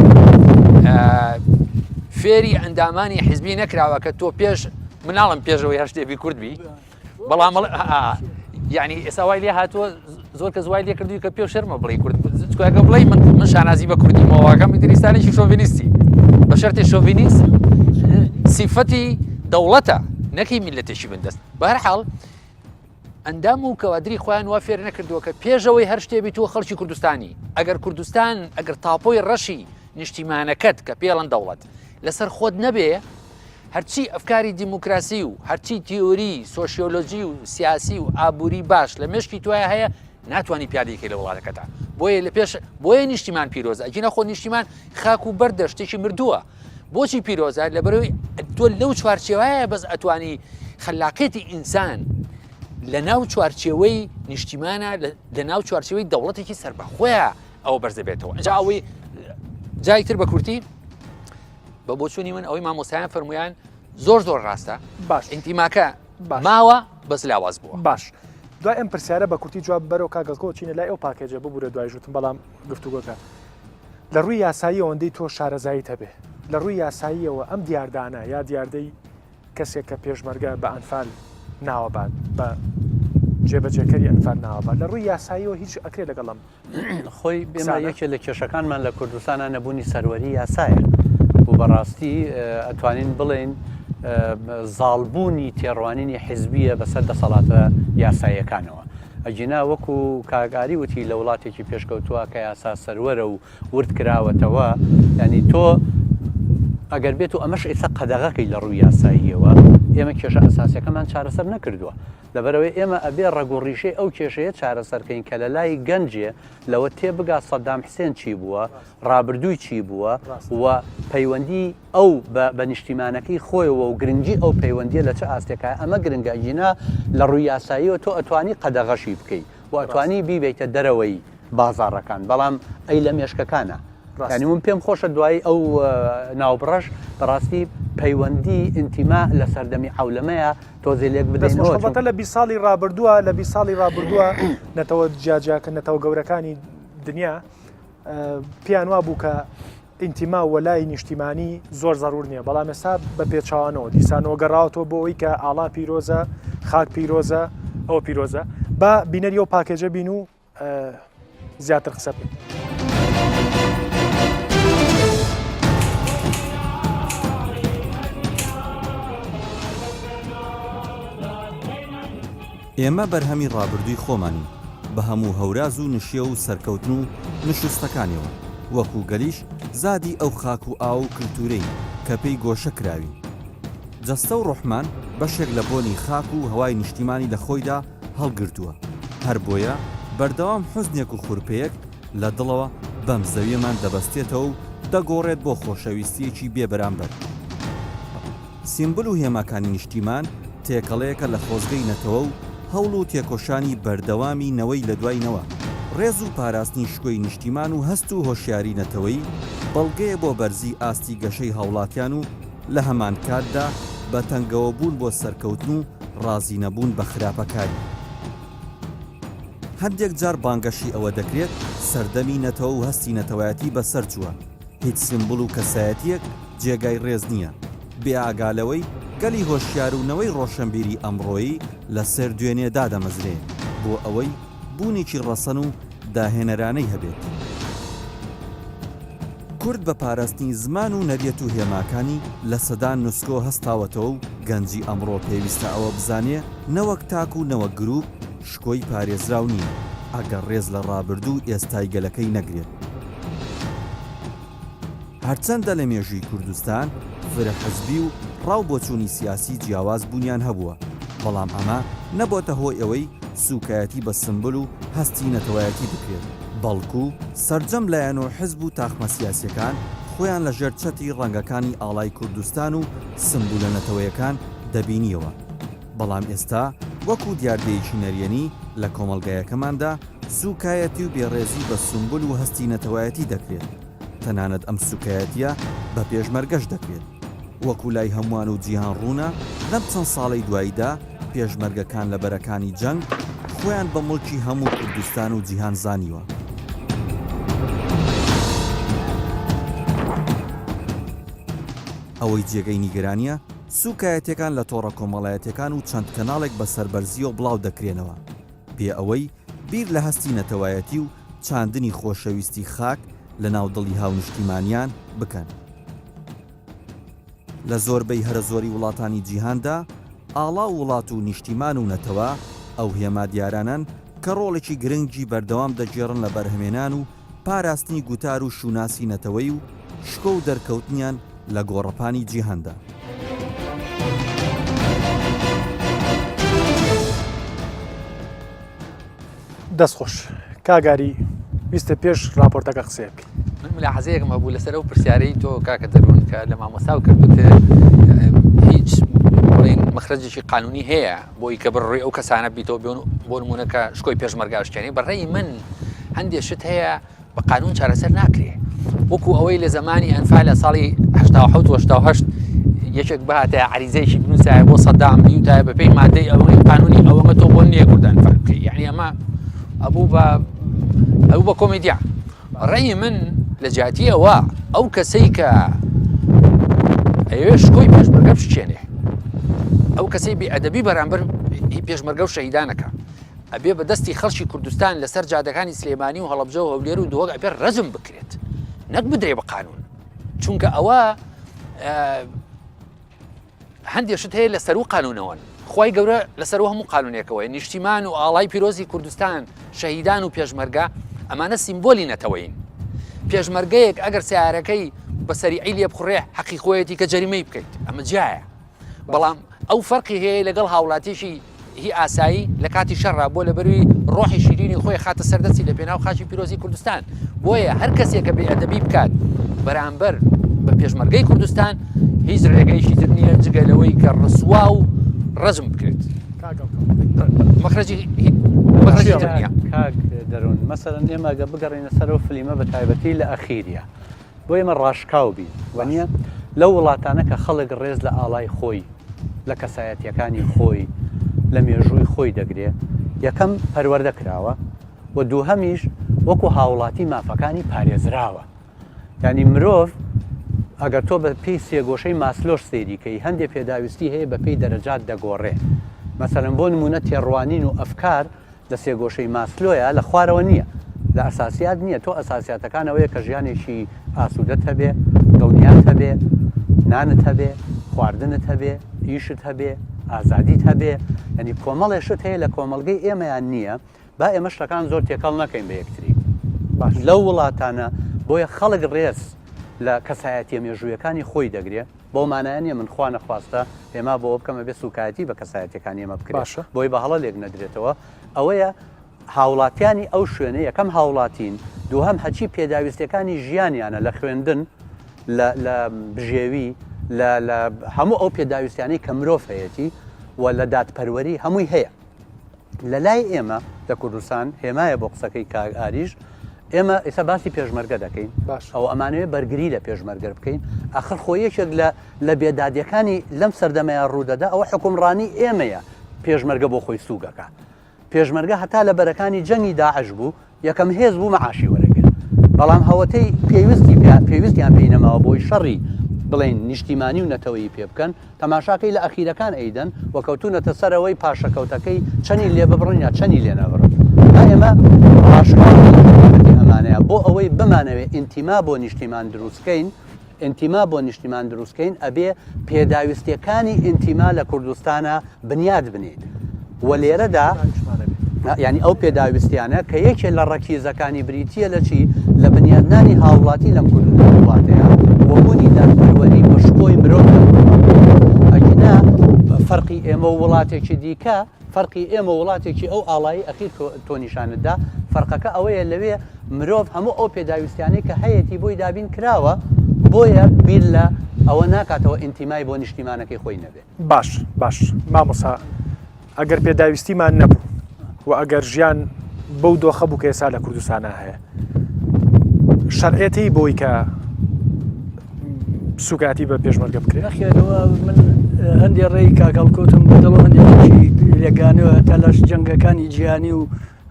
S2: فێری ئەندامانی حیزبی نەکراوە کە تۆ پێش مناڵم پێشەوەی هەر شتێبی کوردبی بەڵام یعنی ئێستا وای لێ هاتووە زۆر کە زوای لێ کردووی کە پێ شەرمە بڵێ کوردگە بڵێ من شانازی بە کوردی ماواکەم دریستانێکی شۆڤینیستی بە شەرتی شۆڤینیست سیفەتی دەوڵەتە نەکەی میلەتێکی بندەست بەهەرحاڵ ئەندام و کەوادری خۆیان وا فێر نەکردووە کە پێشەوەی هەر شتێبی تۆ خەڵکی کوردستانی ئەگەر تاپۆی ڕەشی نیشتیمانەکەت کە پێڵەن دەوڵەت لەسەر خۆت نەبێ هەرچی ئەفکاری دیموکراسی و هەرچی تیۆری سۆشیۆلۆژی و سیاسی و ئابووری باش لە مشکی توایە هەیە ناتوانانی پیادەکەی لە وڵاتەکەتا بۆیە لە پێش بۆیە نیشتیمان پیرۆزە ئەجینە خۆ نیشتیمان خاک و بەردە شتێکی مردووە بۆچی پیرۆزە لەبەرەوەی تۆ لەو چوارچێوایە بەس ئەتوانی خەلاقێتی ئینسان لە ناو چوارچێوەی نیشتیمانە لە ناو چوارچێوەی دەوڵەتێکی سەربەخۆیە ئەوە بەرز دەبێتەوە ئەجا ئەوەی جایتر بە کورتی بە بۆچوونی من ئەوەی مامۆستایان فەرمویان زۆر ڕاستە
S1: باش
S2: ئینتیماکە ماوە بەس لاواز بووە
S1: باش دوای ئەم پرسیارە بە کورتی جواب بەرەو کاگەڵکۆ چینە لای ئەو پاکێجە ببوورە دوای ژوتم بەڵام گفتوگۆکە لە ڕووی یاسایی ئەوەندەی تۆ شارەزایی هەبێ لە ڕووی یاساییەوە ئەم دیاردانە یا دیاردەی کەسێک کە پێشمەرگە بە ئەنفال ناوەبات بە جێبەجێکەری ئەنفال ناوەبات لە ڕووی یاساییەوە هیچ ئەکرێ لەگەڵم
S4: خۆی بێمە یەکێک لە کێشەکانمان لە کوردستانە نەبوونی سەروەری یاسایە و بەڕاستی ئەتوانین بڵێن زاڵبوونی تێڕوانینی حیزبیە بەسەر دەسەڵاتە یاساییەکانەوە ئەجینا وەکو کاگاری وتی لە وڵاتێکی پێشکەوتووە کە یاسا سەروەرە و ورد کراوەتەوە ینی تۆ ئەگەر بێت و ئەمەش ئێستا قەدەغەکەی لە ڕووی یاساییەوە ئێمە کێشە ئەساسیەکەمان چارەسەر نەکردووە لەبەرەوەی ئێمە ئەبێ ڕەگوڕیشەی ئەو کێشەیە چارەسەرکەین کە لە لای گەنجێ لەوە تێبگا سەدام حسێن چی بووە ڕابردووی چی بووە و پەیوەندی ئەو بە نیشتیمانەکەی خۆیەوە و گرنگی ئەو پەیوەندیە لە چه ئاستێکە ئەمە گرنگە جینا لە ڕووی یاساییەوە تۆ ئەتوانی قەدەغەشی بکەیت و ئەتوانی بیبیتە دەرەوەی بازاڕەکان بەڵام ئەی لە مێشکەکانە ینی من پێم خۆشە دوای ئەو ناوبڕەش بەڕاستی پەیوەندی ئینتیما لە سەردەمی حولەمەیە تۆزێ لێک بدەینەوە
S1: لە 20 ساڵی ڕابردووە لە 20 ساڵی ڕابردووە نەتەوە جیاجاکردنەتەوە گەورەکانی دنیا پیان وا بوو کە ئینتیما وەلای نیشتیمانی زۆر زەرور نییە بەڵام ئێستا بە پێچوانەوە دیسانەوە گەڕاوەوە بۆ ئەوی کە ئاڵا پیرۆزە خاک پیرۆزە ئەوە پیرۆزە بە بینەری و پاکێجە بین و زیاتر قسە بکەین.
S5: ئێمە بەرهەمی ڕابردووی خۆمانی بە هەموو هەوراز و نشیە و سەرکەوتن و نشستەکانیەوە وەکو گەلیش زادی ئەو خاک و ئاو و کللتورەی کە پێی گۆشە کراوی جەستە و ڕۆحمان بەشێک لە بۆنی خاک و هەوای نیشتیمانی لە خۆیدا هەڵگرتووە هەر بۆیە بەردەوام حوزنێک و خوورپەیەک لە دڵەوە بەم زەویەمان دەبەستێتەوە و دەگۆڕێت بۆ خۆشەویستیەکی بێبەرامبەر سیمبل و هێماکانی نیشتیمان تێکەڵەیەکە لە خۆزگەی نەتەوە و هەوڵ و تێکۆشانی بەردەوامی نەوەی لە دوایینەوە ڕێز و پاراستنی شکۆی نیشتیمان و هەست و هۆشیاری نەتەوەی بەڵگەیە بۆ بەرزی ئاستی گەشەی هەوڵاتیان و لە هەمان کاتدا بە تەنگەوە بوون بۆ سەرکەوتن و ڕازی نەبوون بە خراپەکاری هەندێک جار بانگەشی ئەوە دەکرێت سەردەمی نەتەوە و هەستی نەتەوایەتی بەسەر چووە هیچ سمبڵ و کەسایەتیەک جێگای ڕێز نییە. بێئاگالەوەی گەلی هۆشیارونەوەی ڕۆشنبیری ئەمڕۆیی لەسەر دوێنێدا دەمەزرێ بۆ ئەوەی بوونێکی ڕەسەن و داهێنەرانەی هەبێت. کورد بە پاراستنی زمان و نەریەت و هێماکانی لە سەدان نوسکۆ هەستاوەتەوە و گەنجی ئەمڕۆ پێویستە ئەوە بزانێ نەوەک تاک و نەوەک گروپ شکۆی پارێزراو نییە ئەگەر ڕێز لە ڕابردوو ئێستای گەلەکەی نەگرێت. هەرچەندە لە مێژووی کوردستان فرەحەزبی و ڕاو بۆچوونی سیاسی جیاواز بوونیان هەبووە، بەڵام ئەمە نەبۆتە هۆی ئەوەی سوکایەتی بە سمبل و هەستی نەتەوایەتی بکرێت، بەڵکو سەرجەم لایەن و حزب و تاخمە سیاسیەکان خۆیان لە ژێرچەتی ڕەنگەکانی ئاڵای کوردستان و سمبولە نەتەوەیەکان دەبینیەوە. بەڵام ئێستا وەکو دیاردەیەکی نەریەنی لە کۆمەڵگایەکەماندا سوکایەتی و بێڕێزی بە سمبل و هەستی نەتەوایەتی دەکرێت، تەنانەت ئەم سوکایەتیە بە پێشمەرگەش دەکرێت. وەکو لای هەمووان و جیهان ڕوونا لەم چەند ساڵی دواییدا پێشمەرگەکان لە بەرەکانی جەنگ خۆیان بە مڵکی هەموو کوردستان و جیهان زانیوە. ئەوەی جێگەی نیگەرانیە سوکایەتەکان لە تۆڕە کۆمەڵایەتەکان و چەند کەناڵێک بە سەربەرزیەوە بڵاو دەکرێنەوە بێ ئەوەی بیر لە هەستی نەتەوایەتی و چاندنی خۆشەویستی خاک لە ناودڵی هاونیشتیمانیان بکەن. لە زۆربەی هەرە زۆری وڵاتانی جیهاندا ئاڵا وڵات و نیشتیمان و نەتەوە ئەو هێما دیارانن کە ڕۆڵێکی گرنگی بەردەوام دەگێڕن لە بەرهەمێنان و پاراستنی گوتار و شوناسی نەتەوەی و شکۆ و دەرکەوتنیان لە گۆڕەپانی جیهاندا.
S1: دەستخۆش کاگاری ویستە پێش راپۆرتەکە قسەیەک
S2: من ملاحظەیەکم هەبوو لەسەر ئەو پرسیارەی تۆ کاکە دەروون کە لە مامۆستا کردوتە هیچ بڵێن مەخرەجێکی قانونی هەیە بۆی کە بڕڕووی ئەو کەسانە بیتەوە بۆ نمونەکە شکۆی پێشمەرگاشتێنی بەڕێی من هەندێک شت هەیە بە قانون چارەسەر ناکرێ وەکو ئەوەی لە زمانی ئەنفال لە ساڵی 1970 یەکێک بهاتە عریزەیەکی بنووسایە بۆ سەدام بیوتایە بە پێی مادەی ئەوەی قانونی ئەوەمە تۆ بۆ نییە کوردان فەرق بکەی یعنی ئەمە ئەو بە کۆمێدیا ڕێی من لە جیاتی ئەوە ئەو کەسەی کە ئەوێ شکۆی پێشمەرگە بشکێنێ ئەو کەسەی بێئەدەبی بەرامبەر پێشمەرگە و شەهیدانەکە ئەبێ بە دەستی خەڵکی کوردستان لەسەر جادەکانی سلێمانی و هەڵەبجە و هەولێر و دۆگە ئەبێ ڕەزم بکرێت نەک بدرێ بە قانون چونکە ئەوە هەندێک شت هەیە لەسەر و قانونەوەن خی گەورە لەسەر هەموو قانونێکەوەی نیشتیمان و ئاڵای پیرۆزی کوردستان شەهیدان و پێشمەرگە ئەمانە سیمبۆلی نەتەوەین پێشمەرگەیەک ئەگەر سیارەکەی بەسەریعی لێ بخڕێ حەقی خۆیەتی کە جەریمەی بکەیت ئەمە جایە بەڵام ئەو فەرقی هەیە لەگەڵ هاوڵاتیشی هی ئاسایی لە کاتی شەڕا بۆ لەبەروی ڕۆحی شیرینی خۆی خاتە سەردەستی لە پێناو خاچی پیرۆزی کوردستان بۆیە هەر کەسێک کە بێئەدەبی بکات بەرامبەر بە پێشمەرگەی کوردستان هیچ ڕێگەیشی تر نییە جگەلەوەی کە ڕسوا و ڕەزم بکرێت مەخرەجی تر نییە.
S4: کاک دەروون مەسەرەن ئێمە ئەگە بگەڕێنە سەرەوە فلیمە بە تایبەتی لە ئەخیریە بۆ ئێمە ڕاشکاو بین وەنیە لەو وڵاتانە کە خەڵک ڕێز لە ئاڵای خۆی لە کەسایەتیەکانی خۆی لە مێژووی خۆی دەگرێت یەکەم پەروەردە کراوە و دووهەمیش وەکو هاوڵاتی مافەکانی پارێزراوە ینی مرۆڤ ئەگەر تۆ بە پێی سێگۆشەی ماسلۆش سێریکەی هەندێک پێداویستی هەیە بە پێی دەرەجات دەگۆڕێ مەسەرەن بۆ نمونە تێڕوانین و ئەفکار لە سێگۆشەی ماسلۆیە لە خوارەوە نییە لە ئەساسیات نییە تۆ ئەساسیاتەکانەوەیە کە ژیانێکی ئاسوودەت هەبێ دڵنیات هەبێ نانت هەبێ خواردنت هەبێ ئیشت هەبێ ئازادیت هەبێ ینی کۆمەڵێشت هەیە لە کۆمەلگەی ئێمەیان نییە با ئێمە شتەکان زۆر تێکەڵ نەکەین بە یەکتری باش لەو وڵاتانە بۆیە خەڵک ڕێز لە کەسایەتی مێژوویەکانی خۆی دەگرێت بۆ مانایانە من خوا نەخواستە ئێمە بۆ بکەمە بێ سوکایەتی بە کەسایەتەکانی ئێمە بکرێت بۆی بە هەڵە لێک نەدرێتەوە ئەوەیە هاوڵاتیانی ئەو شوێنە یەکەم هاوڵاتین دووهەم هەچی پێداویستەکانی ژیانیانە لە خوێندن لە بژێوی لە هەموو ئەو پێداویستیانەی کە مرۆڤ هەیەی و لە دادپەروەری هەمووی هەیە لە لای ئێمە لە کوردستان هێمایە بۆ قسەکەی ئاریش ئێمە ئێستا باسی پێشمەرگە دەکەین ئەو ئەمانوێ بەرگری لە پێشمەرگەر بکەین ئاخر خۆیەکێک لە بێدادیەکانی لەم سەردەمەیە ڕوودەدا ئەوە حکومڕانی ئێمەیە پێشمەرگە بۆ خۆی سوگەکە پێشمەرگە هەتا لە بەرەکانی جەنگی داعش بوو یەکەم هێز بوو مەعاشی وەرەگرت بەڵام هەوەتەی پێویستیان پێی نەماوە بۆی شەڕی بڵێن نیشتیمانی و نەتەوەیی پێ بکەن تەماشاکەی لە ئەخیرەکان ئەیدەن و کەوتونەتە سەرەوەی پاشەکەوتەکەی چەنی لێ ببڕن یا چەنی لێ نەبڕن ئێمە ئەمانەیە بۆ ئەوەی بمانەوێت ئینتیما بۆ نیشتیمان دروستکەین ئینتیما بۆ نیشتیمان دروستکەین ئەبێ پێداویستیەکانی ئینتیما لە کوردستانە بنیاد بنێت و لێرەدا ینی ئەو پێداویستیانە کە یەکێ لە ڕەکیزەکانی بریتیە لە چی لە بنیادنانی هاوڵاتی لەم وڵاتەیە وەبوونی دادپەروەری بە شکۆی مرۆڤ ئەگینا فەرقی ئێمە و وڵاتێکی دیکە فەرقی ئێمە وڵاتێکی ئەو ئاڵایی ئەخیر تۆ نیشانتدا فەرقەکە ئەوەیە لەوێ مرۆڤ هەموو ئەو پێداویستیانەی کە هەیەی بۆی دابین کراوە بۆیە بیر لە ئەوە ناکاتەوە ئینتیمای بۆ نیشتیمانەکەی خۆی نەبێت
S1: باش مامۆسا ئەگەر پێداویستیمان نەبوو و ئەگەر ژیان بەو دۆخە بوو کە ئێستا لە کوردستانە هەیە شەرعێتی بۆی کە سوکاتی بە پێشمەرگە بکرێت
S3: نەخێنەوە من هەندێک ڕێی کاکەڵکۆتم بەدڵ هەندێکی لێگانەوە تەلاش جەنگەکانی جیهانی و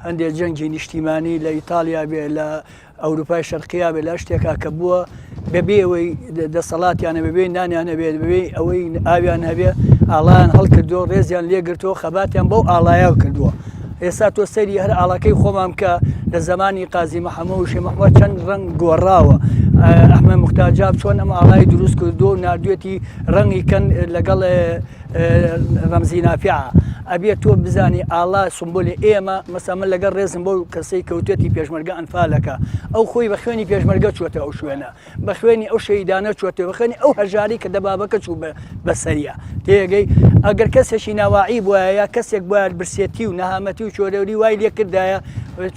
S3: هەندێک جەنگی نیشتیمانی لە ئیتالیا بێ لە ئەوروپای شەرقیا بێ لە شتێکا کە بووە بەبێ ئەوەی دەسەڵاتیانە بەبێ نانیانە بێت بەبێ ئەوەی ئاویان هەبێ ئاڵایان هەڵکردووە ڕێزیان لێگرتەوە خەباتیان بەو ئاڵایە کردووە ئێستا تۆ سەری هەر ئاڵاکەی خۆمان کە لە زمانی قازی مەحەمەد و شێخ مەحمەد چەند ڕەنگ گۆڕاوە ئەحمەد موختاجاب چۆن ئەم ئاڵایی دروست کردو و نردوێتی ڕەنگی کەن لەگەڵ ڕەمزی نافیع ئەبێت تۆ بزانی ئاڵا سمبۆلی ئێمە مەسا من لەگەڵ ڕێزم بۆ کەسەی کەوتێتی پێشمەرگە ئەنفالەکە ئەو خۆی بە خوێنی پێشمەرگە چوەتە ئەو شوێنە بە خوێنی ئەو شەیدانە چوەتە بە خوێنی ئەو هەژاری کە دەبابەکە چوو بەسەریە تێگەی ئەگەر کەسێکی ناواعی بووە یا کەسێک بە برسێتی و نەهامەتی و چۆرەوری وای لێ کردایە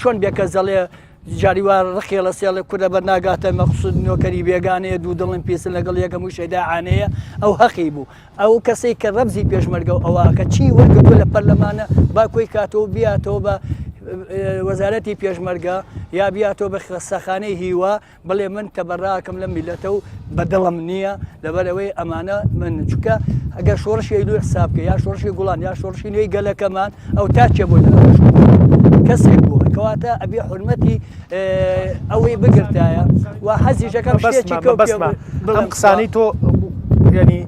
S3: چۆن بێکە زەڵێ جاریوار ڕخێ لە سێڵە کورە بەرناگاتە مەخسود نۆکەری بێگانەیە دوو دڵن پێسن لەگەڵ یەکەم و شەیداعانەیە ئەو حەقی بوو ئەو کەسەی کە ڕەبزی پێشمەرگە و ئەوە کە چی وەرگتووە لە پەرلەمانە با کۆی کاتەوە بیاتەوە بە وەزارەتی پێشمەرگە یا بیاتەوە بە سەخانەی هیوا بڵێ من تەبەڕاکەم لە میلەتە و بەدڵم نییە لەبەرەوەی ئەمانە من چکە ئەگەر شۆڕشی لو حسابکە یا شۆڕشی گوڵان یا شۆڕشی نوێی گەلەکەمان ئەو تاچێ بۆ کەسێک بوو کەواتە ئەبێ حرمەتی ئەوەی بگرتایە و حەزیشەکەم
S1: ئەم قسانی تۆ ینی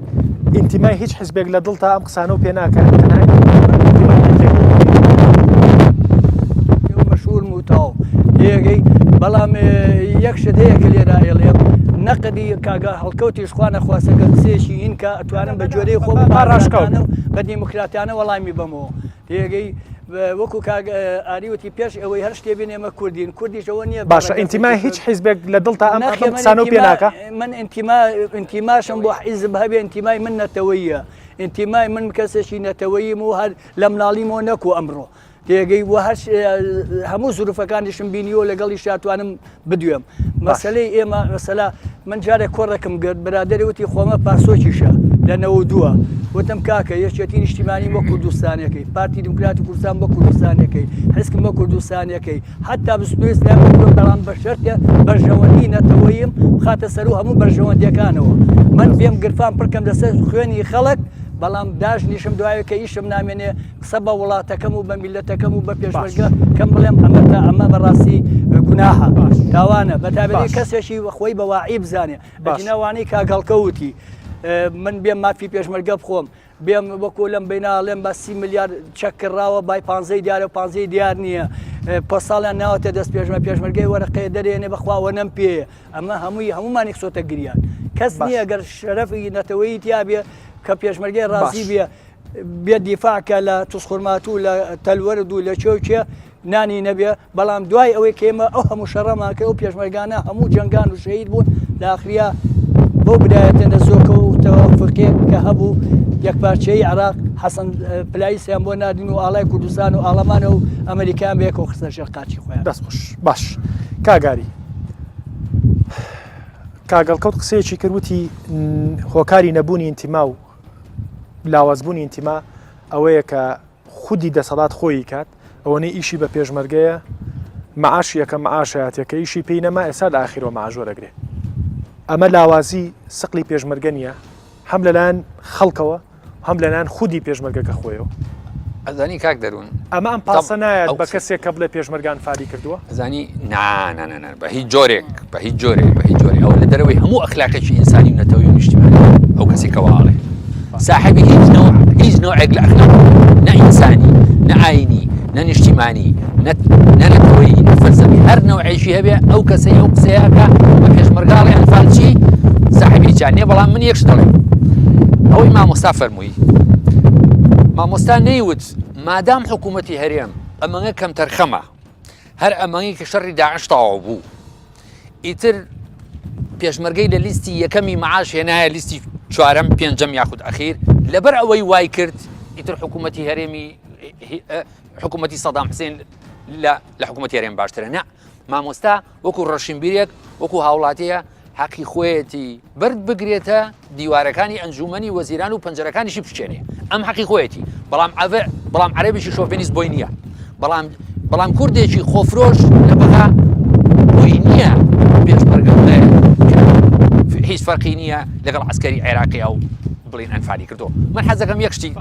S1: ئینتیمای هیچ حزبێک لە دڵ تا ئەم قسانە و پێ ناکات
S3: مەشهور موتاو هێگەی بەڵام یەکشت هەیە کە لێرا ئێڵێ نەقدی کاگە هەڵکەوتیش خوانە خواسەگە سێشی هینکە ئەتوانم بە جۆرەی خۆ ڕاشکەوتە بە دیموکراتیانە وەڵامی بمەوە هێگەی وەکو ئاریوتی پێش ئەوەی هەر شتێ بێن ئێمە کوردین کوردیشەوە نییە
S1: باشە ئینتیمای هیچ حیزبێک لە دڵ تا ئەم قسانە و پێ ناکە
S3: من ئینتیماشم بۆ حیزب هەبێ ئینتیمای من نەتەوەیە ئینتیمای من کەسێکی نەتەوەییم و هەر لە مناڵیمەوە نەکو ئەمڕۆ تێگەی وە هەموو زروفەکانیشم بینیەوە لەگەڵی شاتوانم بدوێم مەسلەی ئێمە مەسەلا من جارێک کۆڕێکم گرت برادەری وتی خۆمە پاسۆکیشە لە 92 وتم کاکە یەکێتی نیشتیمانی بۆ کوردستانەکەی پارتی دموکراتی کوردستان بۆ کوردستانەکەی حزبم بۆ کوردستانەکەی حتا بستێستان بەڵام بە شەرتە بەرژەوەندی نەتەوەیم خاتە سەر و هەموو بەرژەوەندیەکانەوە من بێم گرفان پڕکەم لەسەر خوێنی خەڵک بەڵام داژنیشم دوایە کە ئیشم نامێنێ قسە بە وڵاتەکەم و بە میلەتەکەم و بە پێشمەرگە کەم بڵێم ئەمە بەڕاستی گوناحە تاوانە بەتابێت کەسێکی خۆی بەواعی بزانێ بەجنەوانەی کاگەڵکەوتی من بێم مافی پێشمەرگە بخۆم بێم وەکو لەم بیناڵێم بە 30 میلیارد چەک کراوە بای 15 دیارە 15 دیار نییە پۆساڵیان ناوەتە دەست پێشمەرگەی وەرەقەیە دەرێنێ بەخواوە نەم پێەیە ئەمە هەمومانی قسۆتە گریان کەس نییە گەر شەرەفی نەتەوەیی تیابێ کە پێشمەرگەی ڕازی بێ دیفاعکە لە توسخورمات و لە تەلوەرد و لە چێوچێ نانی نەبێ بەڵام دوای ئەوەی کێمە ئەو هەموو شەڕەمان کە ئەو پێشمەرگانە هەموو جەنگان و شەهید بوون لە ئاخریا بۆ بدایەتە نەزۆکە و تەوافقێک کە هەبوو یەکپارچەی عێراق حەسەن پلایسیان بۆ نادین و ئاڵای کوردستان و ئاڵەمانە و ئەمریکان بەیەکەوە خستە ژێر قاچی خۆیان
S1: دەستخۆش باش کاگاری کاگەڵکەوت قسەیەکی کردوتی هۆکاری نەبوونی ئینتیما و لاوازبوونی ئینتیما ئەوەیە کە خودی دەسەڵات خۆی کات ئەوەنەی ئیشی بە پێشمەرگەیە مەعاش یەکە مەعاشایەتەکە ئیشی پێی نەما ئێستا لە ئاخیرەوە مەعاژۆرەگرێ ئەمە لاوازی سقلی پێشمەرگە نییە هەم لەلایەن خەڵکەوە هەم لەلایەن خودی پێشمەرگەکە خۆیەوە
S2: ئەزانی کاک دەروون
S1: ئەمە ئەم پاسە نایەت
S2: ئەو
S1: بە کەسێک کە بڵێ پێشمەرگان فادی کردووە
S2: ئەزانی نانانە بە هیچ جۆرێک بە هیچ جۆرێ ئەو لە دەرەوەی هەموو ئەخلاقێکی ئینسانی و نەتەوەی و نیشتیمانی ئەو کەسێکەوەڵێ صاحبی هیچ نوعێک لە ئەخلاق نە ئینسانی نە ئاینی نە نیشتیمانی نە نەتەوەی نە فەلسەفی هەر نەوعێکی هەبێ ئەو کەسەی ئەو قسەیەکە بە پێشمەرگاڵی ئەنفالچی صاحبی جانێ بەڵام من یەکش دەڵێ ئەوەی مامۆستا فەرمووی مامۆستا نەیوت مادام حکوومەتی هەرێم ئەمەngە کەم تەرخەمە هەر ئەمەی کە شەڕی داعش تەواو بوو ئیتر پێشمەرگەی لە لیستی یەکەمی مەعاش هێنایە لیستی چوارەم پێنجەم یاخود ئەخیر لەبەر ئەوەی وای کرد ئیتر حکوومەتی هەرێمی حکوومەتی سەدام حوسێن لە حکوومەتی هەرێم باشترە نە مامۆستا وەکو ڕەشنبیرێک وەکو هاوڵاتەیە حەقی خۆیەتی برد بگرێتە دیوارەکانی ئەنجومەنی وەزیران و پەنجەرەکانیشی بچێنێ ئەم حەقی خۆیەتی بەڵام عەرەبێکی شۆڤینیست بۆی نییە بەڵام کوردێکی خۆفرۆش لە بەها بۆی نییە پێشمەرگە بڵێ هیچ فەرقی نییە لەگەڵ عەسکەری عێراقی ئەو بڵین ئەنفالی کردو من حەزەکەم یەک شتی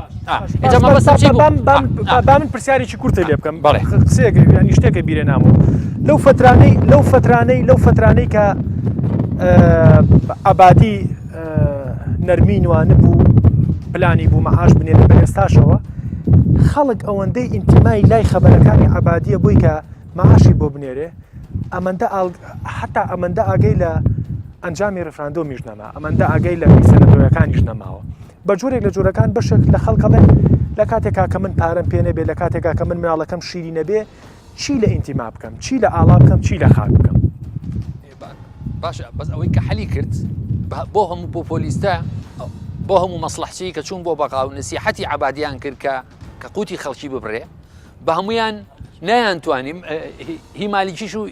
S1: با من پرسیارێکی کورتە لێ بکەم
S2: بەڵێ
S1: قسەیەک ینی شتێکە بیرە نامەوە لەو فترانەی کە ئابادی نەرمین وانە بوو پلانی بوو مەعاش بنێرە بە ئێستاشەوە خەڵک ئەوەندەی ئینتیمای لای خەبەرەکانی ئابادیە بووی کە مەعاشی بۆ بنێرێ حتا ئەمەندە ئاگەی لە ئەنجامی ڕفراندۆمیش نەما ئەمەندە ئاگەی لە سەنەدۆیەکانیش نەماوە بە جۆرێک لە جۆرەکان بەشێک لە خەڵکەڵێن لە کاتێکا کە من پارەم پێ نەبێ لە کاتێکا کە من مناڵەکەم شیری نەبێ چی لە ئینتیما بکەم چی لە ئاڵا بکەم چی لە خاک بکەم
S2: باشە بەس ئەوەی کە حەلی کرد بۆ هەموو پۆپۆلیستە بۆ هەموو مەسلحچی کە چوون بۆ بەقا و نسیحەتی عەبادیان کرد کە قوتی خەڵکی ببڕێ بە هەمویان نەیانتوانیم هی مالیکیش و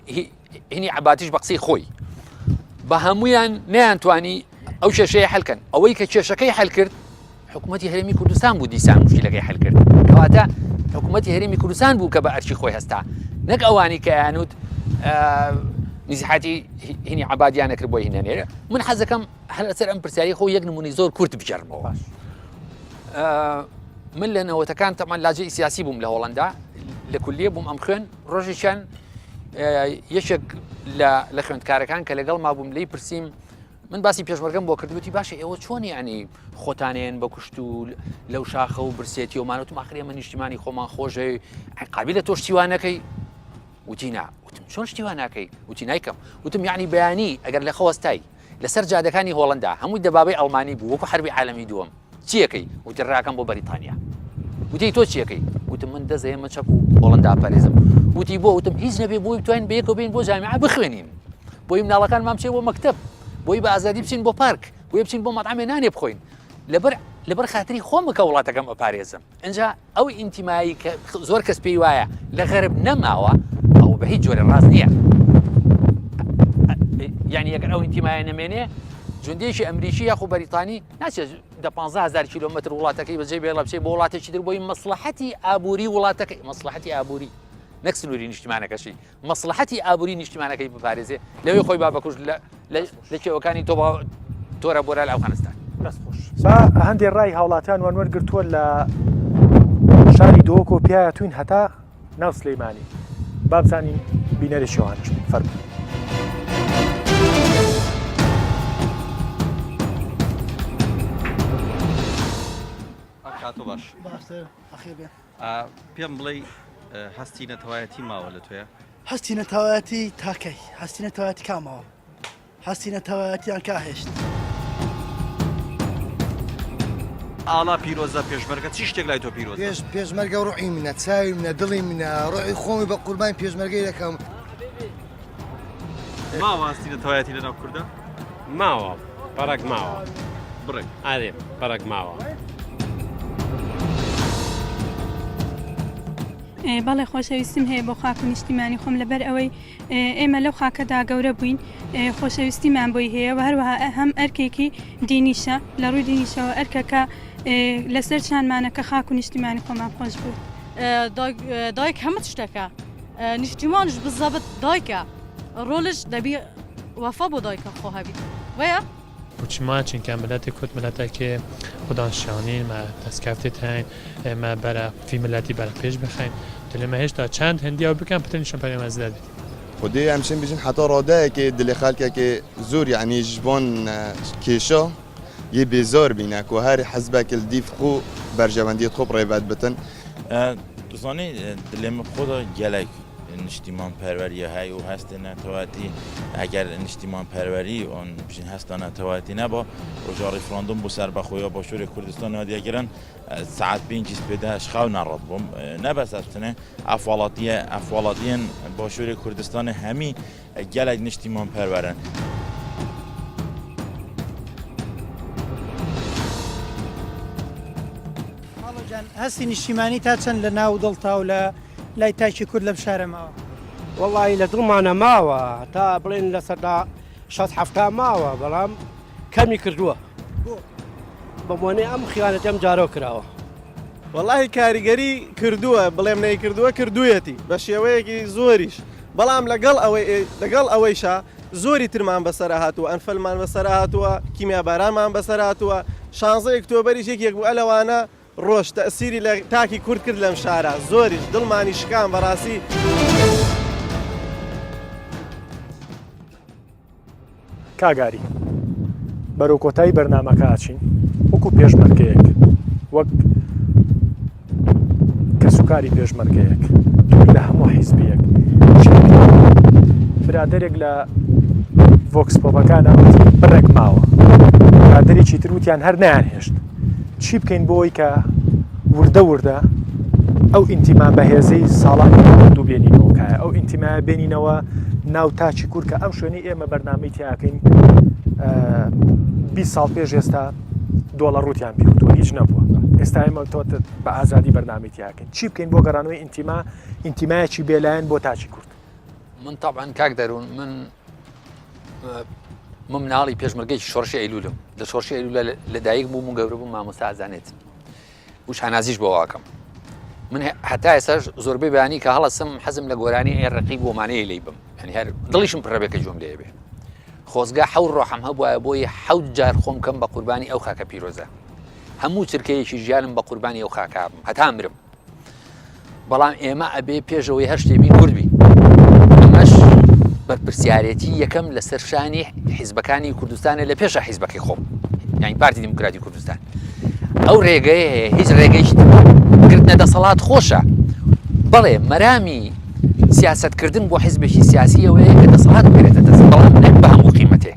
S2: هینی عەبادیش بە قسەی خۆی بە هەمویان نەیانتوانی ئەو کێشەیە حەلکەن ئەوەی کە کێشەکەی حەل کرد حکوومەتی هەرێمی کوردستان بوو دیسان مشکلەکەی حەل کرد کەواتە حکوومەتی هەرێمی کوردستان بوو کە بە ئەرچی خۆی هەستا نەک ئەوانی کە یانوت نزیحەتی هینی عەبادیان نەکرد بۆی هینەنێرە من حەزەکەم هەر لەسەر ئەم پرسیاری خۆ یەک نمونەی زۆر کورت بجەرمەوە من لە نەوەتەکان تەمان لاجەی سیاسی بووم لە هۆڵەندا لە کولیە بووم ئەم خوێن ڕۆژێکیان یەکێک لە خوێندکارەکان کە لەگەڵ ما بووم لی پرسییم من باسی پێشمەرگەم بۆ کردوتی باشە ئێوە چۆن یعنی خۆتانێن بە کوشت و لەو شاخە و برسێتی ومانوتم ئاخر ئێمە نیشتیمانی خۆمان خۆشەوی قابل لە تۆ شتیوانەکەی وتی نا وتم چۆن شتیوان ناکەی وتی نایکەم وتم یعنی بەیانی ئەگەر لە خەوەستای لەسەر جادەکانی هۆڵەندا هەمووی دەبابەی ئەڵمانی بوو وەکو حربی عالەمی دووەم چیەکەی وتی ڕاکەم بۆ بەریتانیا وتی تۆ چیەکەی وتم من دەزەیەمە چەک و هۆڵەندا پارێزم وتی بۆ وتم هیچ نەبێ بۆی بتوانین بەیەکەوە بین بۆ جامعە بخوێنین بۆی مناڵەکان مام چێ بۆ مەکتەب بۆی بە ئازادی بچین بۆ پارک بۆی بچین بۆ مەطعمێ نانێ بخۆین لەبەر خاتری خۆمەکە وڵاتەکەم ئەپارێزم ئەنجا ئەو ئینتیمایی کە زۆر کەس پێی وایە لە غەرب نەماوە ئەو بە هیچ جۆرە ڕاست نییە یعنی ئەگەر ئەو ئینتیمایە نەمێنێ جوندێکی ئەمریکی یاخو بەریتانی ناچێت 15,000 کیلۆمەتر وڵاتەکەی بەجێ بێڵە بچێ بۆ وڵاتێکی تر بۆی مەسلحەتی ئابووری وڵاتەکەی مەسلحەتی ئابووری نەک سنووری نیشتیمانەکەشی مەسلحەتی ئابووری نیشتیمانەکەی بپارێزێ لەوێ خۆی بابەکوش لە کێوەکانی تۆرە بۆرە لە ئەوغانستان
S1: با هەندێک ڕای هاوڵاتیان وەرگرتووە لە شاری دۆکۆ پیاە توین هەتا ناو سلەیمانی با بزانین بینەری شێوانش فەرمووی
S6: کاتۆ باش پێم بڵێ هەستی نەتەوایەتی ماوە لە تۆیە
S7: هەستی نەتەوایەتی تاکەی هەستی نەتەوایەتی کامەوە هەستی نەتەوایەتیان کاهێشت
S6: ئاڵا پیرۆزە پێشمەرگە چی شتێک لای تۆ پیرۆز
S8: پێشمەرگە ڕوحی منە چاوی منە دڵی منە ڕۆحی خۆمی بە قوربانی پێشمەرگەی دەکەم
S6: ماوە هەستی نەتەوایەتی لەناو کوردە
S9: ماوە پەرەک ماوە
S6: بڕێک
S9: ئارێ پەرەک ماوە
S10: بەڵێ خۆشەویستم هەیە بۆ خاک و نیشتیمانی خۆم لەبەر ئەوەی ئێمە لەو خاکەدا گەورە بووین خۆشەویستیمان بۆی هەیە و هەروەها هەم ئەرکێکی دینیشە لە ڕووی دینیشەوە ئەرکەکە لەسەر چانمانەکە خاک و نیشتیمانی خۆمان خۆش بوو
S11: دایک هەمە شتەکە نیشتیمانش بزەبت دایکە ڕۆلش دەبی وەفا بۆ دایکە خۆ هەبیت وەیە
S12: کوچما چونکە ملەتی کورد ملەتێکی
S9: خوددانشانین ما دەستکەوتێت هەین ئێمە بەرە فیمەتی بەرە پێش بخەین دلێمە هێشتا چەند هەندیا و بکەم پتنیشم پەرێمەزدە بێت
S12: خودی همچنین بیشین حتی راده که دل خلقه که زور یعنی جبان کیشا یه بیزار بینه که هر حزب که دیف خو برجواندیت خوب ریبت بتن
S13: دوستانی دلم خدا گلک نشتیمان پروری های و هست نتواتی اگر نشتیمان پروری اون بچین هست نتواتی نبا و جا ریفراندوم بو سر بخویا با شور کردستان نادیه گرن ساعت 5 پیدا اشخاو نرد بوم نه بس اصلا افوالاتیان با شور کردستان همی گلک نشتیمان پرورن
S14: هەستی نیشتیمانی تا چەند لە ناو دڵتا و لە لای تاکی کورد لە بشارە ماوە
S15: وەڵی لە دڵمانە ماوە تا بڵێن لە سەردا 1970 ماوە بەڵام کەمی کردووە بەبوونێ ئەم خیانەتی ئەم جارۆ کراوە
S16: وەڵی کاریگەری کردووە بڵێم نەی کردووە کردوویەتی بە شێوەیەکی زۆریش بەڵام لەگەڵ ئەوەیشە زۆری ترمان بەسەر هاتووە ئەنفەلمان بەسەر هاتووە کیمیابارانمان بەسەر هاتووە 16 ئۆکتۆبەریش یەکێک بوو ئەلەوانە ڕۆژ تەسیری لە تاکی کورد کرد لەم شارە زۆریش دڵمانی شکان بەڕاستی
S1: کاگاری بەرەو کۆتایی بەرنامەکە ئاچین وەکو پێشمەرگەیەک وەک کەسوکاری پێشمەرگەیەک لە هەموو حیزبیەک برادێک لە ڤۆکس پۆپەکانەوەتی بڕێک ماوە برادێکی تروتیان هەر نەیانهێشت چی بکەین بۆی کە وردە ئەو ئینتیما بەهێزەی ساڵانی دوو بێنینەوەکایە ئەو ئینتیمایە بێنینەوە ناو تاچی کورد کە ئەم شوێنی ئێمە بەرنامەی تیاکەین 20 ساڵ پێش ئێستا دۆڵە ڕوتیان پیوتوە هیچ نەبووە ئێستا ئێمە تۆ بە ئازادی بەرنامەی تیاکەین چی بکەین بۆ گەڕانەوەی ئینتیمایەکی بێلایەن بۆ تاچی کورد
S2: من طبعا کاک دەروون من مناڵی پێشمەرگەی شۆڕشی ئەیلولم لە شۆڕشی ئەیلولە لەدایک بووم و گەورە بووم مامۆستا ئازانێت و شانازیش بۆ واکەم من هەتا ئێستا زۆربەی بەیانی کە هەڵەسم حەزم لە گۆرانی ڕقی بۆمانەیە لی بم ینی هەر دڵیشم پڕەبێکە جۆم لێ بێ خۆزگا حەوت ڕۆحەم هەبووە بۆی 7 جار خۆم کەم بە قوربانی ئەو خاکە پیرۆزە هەموو چرکەیەکی ژیانم بە قوربانی ئەو خاکە بم هەتا مرم بەڵام ئێمە ئەبێ پێشەوەی هەر شتێبین کوردبی ئەمەش بەرپرسیارەتی یەکەم لەسەر شانی حیزبەکانی کوردستانە لە پێشە حیزبەکەی خۆم یعنی پارتی دیموکراتی کوردستان ئەو ڕێگەیە هەیە هیچ ڕێگەیشت گرتنە دەسەڵات خۆشە بەڵێ مەرامی سیاسەتکردن بۆ حیزبێکی سیاسیەوەیە کە دەسەڵات بگرێتە دەست بەڵام نەک بە هەموو قیمەتێ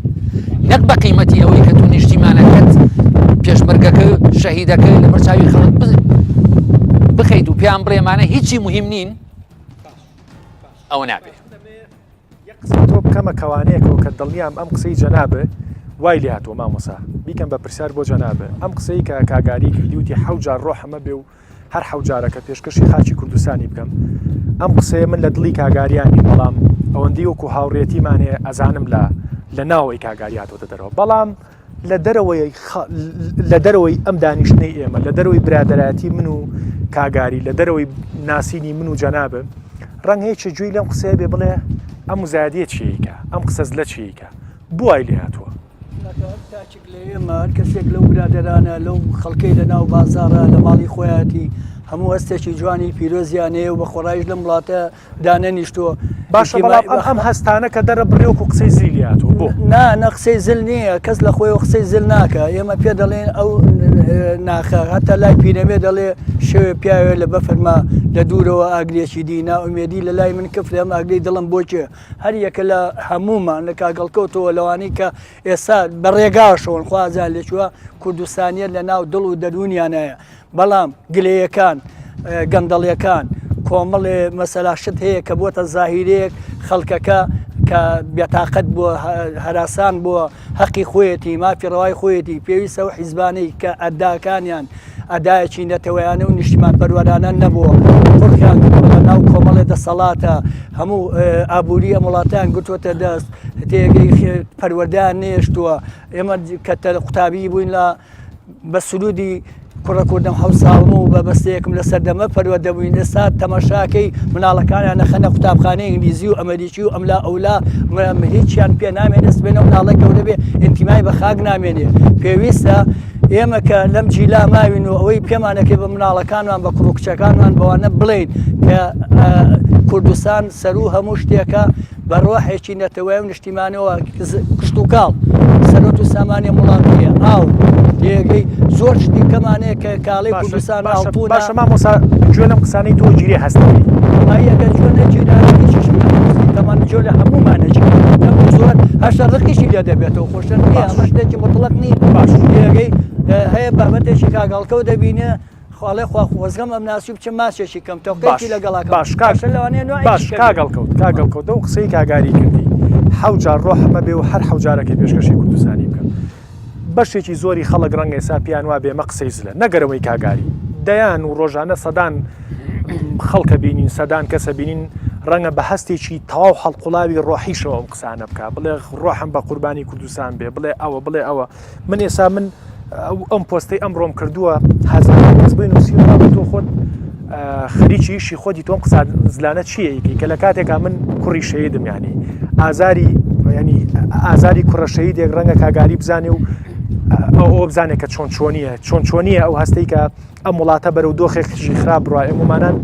S2: نەک بە قیمەتی ئەوەی کە تۆ نیشتیمانەکەت پێشمەرگەکە شەهیدەکە لە بەرچاوی خەڵک بخەیت و پێیان بڵێمانە هیچی مهم نین ئەوە نابێت
S1: تۆ بکەمە کەوانەیەکەوە کە دڵنیام ئەم قسەی جەنابە وای لێ هاتووە مامۆسا بیکەم بە پرسیار بۆ جەنابە ئەم قسەی کە کاگاری کردیوتی 7 جار ڕۆحەمە بێ و هەر 7 جارەکە پێشکەشی خاچی کوردستانی بکەم ئەم قسەیە من لە دڵی کاگاریانی بەڵام ئەوەندی وەکو هاوڕێتیمانێ ئەزانم لە ناوەی کاگاریاتەوە دەرەوە بەڵام لە دەرەوەی ئەم دانیشتنەی ئێمە لە دەرەوەی برادەرایەتی من و کاگاری لە دەرەوەی ناسینی من و جەنابە ڕەنگ هیچ جوێی لەم قسەیە بێ بڵێ ئەم وزادیە چیکە ئەم قسە زلە چیکە بوای لێ هاتووە
S3: تاچێک لە ئێمە هەر کەسێک لەو برادەرانە لەو خەڵکەی لە ناو بازارە لە ماڵی خۆیاتی هەموو هەستێکی جوانی پیرۆزیانەیە و بە خۆڕایش لەم وڵاتە دانەنیشتووە
S1: باشە بەڵام ئەم هەستانە کە دەرە بڕێوەکو قسەی زیلی هاتووە بۆ
S3: نە قسەی زل نییە کەس لە خۆی قسەی زل ناکە ئێمە پێ دەڵێن ئەو ناخە هەتا لای پیرەمێ دەڵێ شێوێ پیاوێ لە بەفەرما لە دوورەوە ئاگرێکی دی ناومێدی لە لای من کف لێم ئاگری دڵم بۆچێ هەر یەکە لە هەمومان لە کاگەڵکەوتەوە لەوانەی کە ئێستا بەڕێگاشەوەن خوازان لێچووە کوردستانیە لە ناو دڵ و دەرونیانەیە بەڵام گلەیەکان گەندەڵیەکان کۆمەڵێ مەسەلا شت هەیە کە بۆتە زاهیرەیەک خەڵکەکە کە بێتاقەت بووە هەراسان بووە حەقی خۆیەتی مافی ڕەوای خۆیەتی پێویستە و حیزبانەی کە ئەداکانیان ئەدایەکی نەتەوەیانە و نیشتمان پەروەرانە نەبووە قڕیان لە ناو کۆمەڵێ دەسەڵاتە هەموو ئابووری ئەم وڵاتیان گوتوۆتە دەست تێگەی پەروەردەیان نێشتووە ئێمە کە قوتابی بووین لە بە سرودی کوڕە کوردم 7 ساڵم و بە بەستەیەکم لە سەردەمە پەروەردە بووین ئێستا تەماشاکەی مناڵەکانیان نەخەنە قوتابخانەی ئینگلیزی و ئەمریکی و ئەملا ئەولا هیچیان پێ نامێنێت بێنە مناڵە گەورە بێ ئینتیمای بە خاک نامێنێ پێویستە ئێمە کە لەم جیلا ماوین و ئەوەی پێمانەکەی بە مناڵەکانمان بە کوڕکچەکانمان بەوانە بڵین کە کوردستان سەر و هەموو شتێکە بە ڕۆحێکی نەتەوەی و نیشتیمانەوە کشت و کاڵ سەرۆت و سامانێ وڵاتیە ئاو لێگەی زۆر شتی کەمانەیە کە کاڵی کوردستان ئاڵپوونە
S1: باشە مامۆستا گوێ لەم قسانەی تۆ گیری هەستەوەی
S3: ئەگە گوێ نەگیران جۆ لە هەمومانەجی زۆر هەشتا ڕقیشی لێ دەبێتەوە خۆشتن ئەمە شتێکی مطلق نییە باش لێگەی هەیە بابەتێکی کاگەڵکەوت دەبینە خاڵێ خواخوەزگەم ئەم ناسی بچە ماسێکی کەم تۆقێکی لەگەڵاکە
S1: باش کاگەڵکەوتە و قسەی کاگاری کردی حەوجار ڕۆحمە بێ و هەر حەوجارەکەی پێشکەشی کوردستانی بکەم بەشێکی زۆری خەڵک ڕەنگە ئێستا پیان وا بێمە قسەی زلە نەگەرەوەی کاگاری دەیان و ڕۆژانە سەدان خەڵکە بینین سەدان کەسە بینین ڕەنگە بە هەستێکی تەواو هەڵقوڵاوی ڕۆحیشەوە ئەم قسانە بکە بڵێ ڕۆحم بە قوربانی کوردستان بێ بڵێ ئەوە من ئێستا من ئەم پۆستەی ئەمڕۆم کردووە هەزار بین و سیوە تۆ خۆت خەریکی ئیشی خۆتی تۆم قسە زلانە چیەیەکی کە لە کاتێکا من کوڕی شەیدم ینی ئازاری کوڕە شەیدێک ڕەنگە کاگاری بزانێ و ئەو بزانێت کە چۆنیە ئەو هەستەی کە ئەم وڵاتە بەرەو دۆخێکشی خراپ بڕای ئەمومانان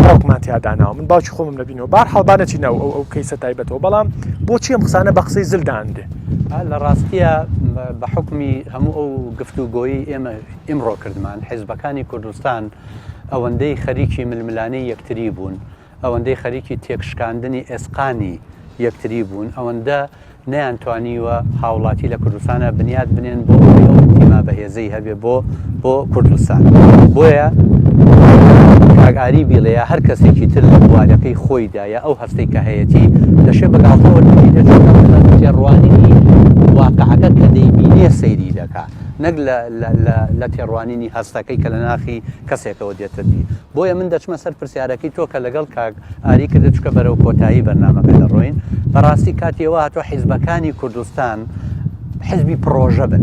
S1: باوکمان تیاداناوە من باوکی خۆمم نبینەوە بار هەڵبانەچی ناو ئەو کەیسە تایبەتەوە بەڵام بۆچی ئەم قسانە بە قسەی زلداندێ
S4: لە ڕاستیە بە حکمی هەموو ئەو گفتوگۆیی ئێمە ئیمڕۆ کردمان حیزبەکانی کوردستان ئەوەندەی خەریکی ململانەی یەکتری بوون ئەوەندەی خەریکی تێکشکاندنی ئێسقانی یەکتری بوون ئەوەندە نەیانتوانیوە هاوڵاتی لە کوردستانە بنیاد بنێن بۆ تیما بەهێزەی هەبێ بۆ کوردستان بۆیە کاگاری بیڵەیە هەر کەسێکی تر لە بوارەکەی خۆیدایە ئەو هەستەی کە هەیەی دەشێ بەگاڵتەوە تێڕوانینی واقعەکە کە دەیبینێ سەیری دەکا نەک لە تێڕوانینی هەستەکەی کە لە ناخی کەسێکەوە دێتە دی بۆیە من دەچمە سەر پرسیارەکەی تۆ کە لەگەڵ کاک ئاری کردە چکە بەرەو کۆتایی بەرنامەکە دەڕۆین بەڕاستی کاتیەوە هاتۆ حیزبەکانی کوردستان حزبی پرۆژە بن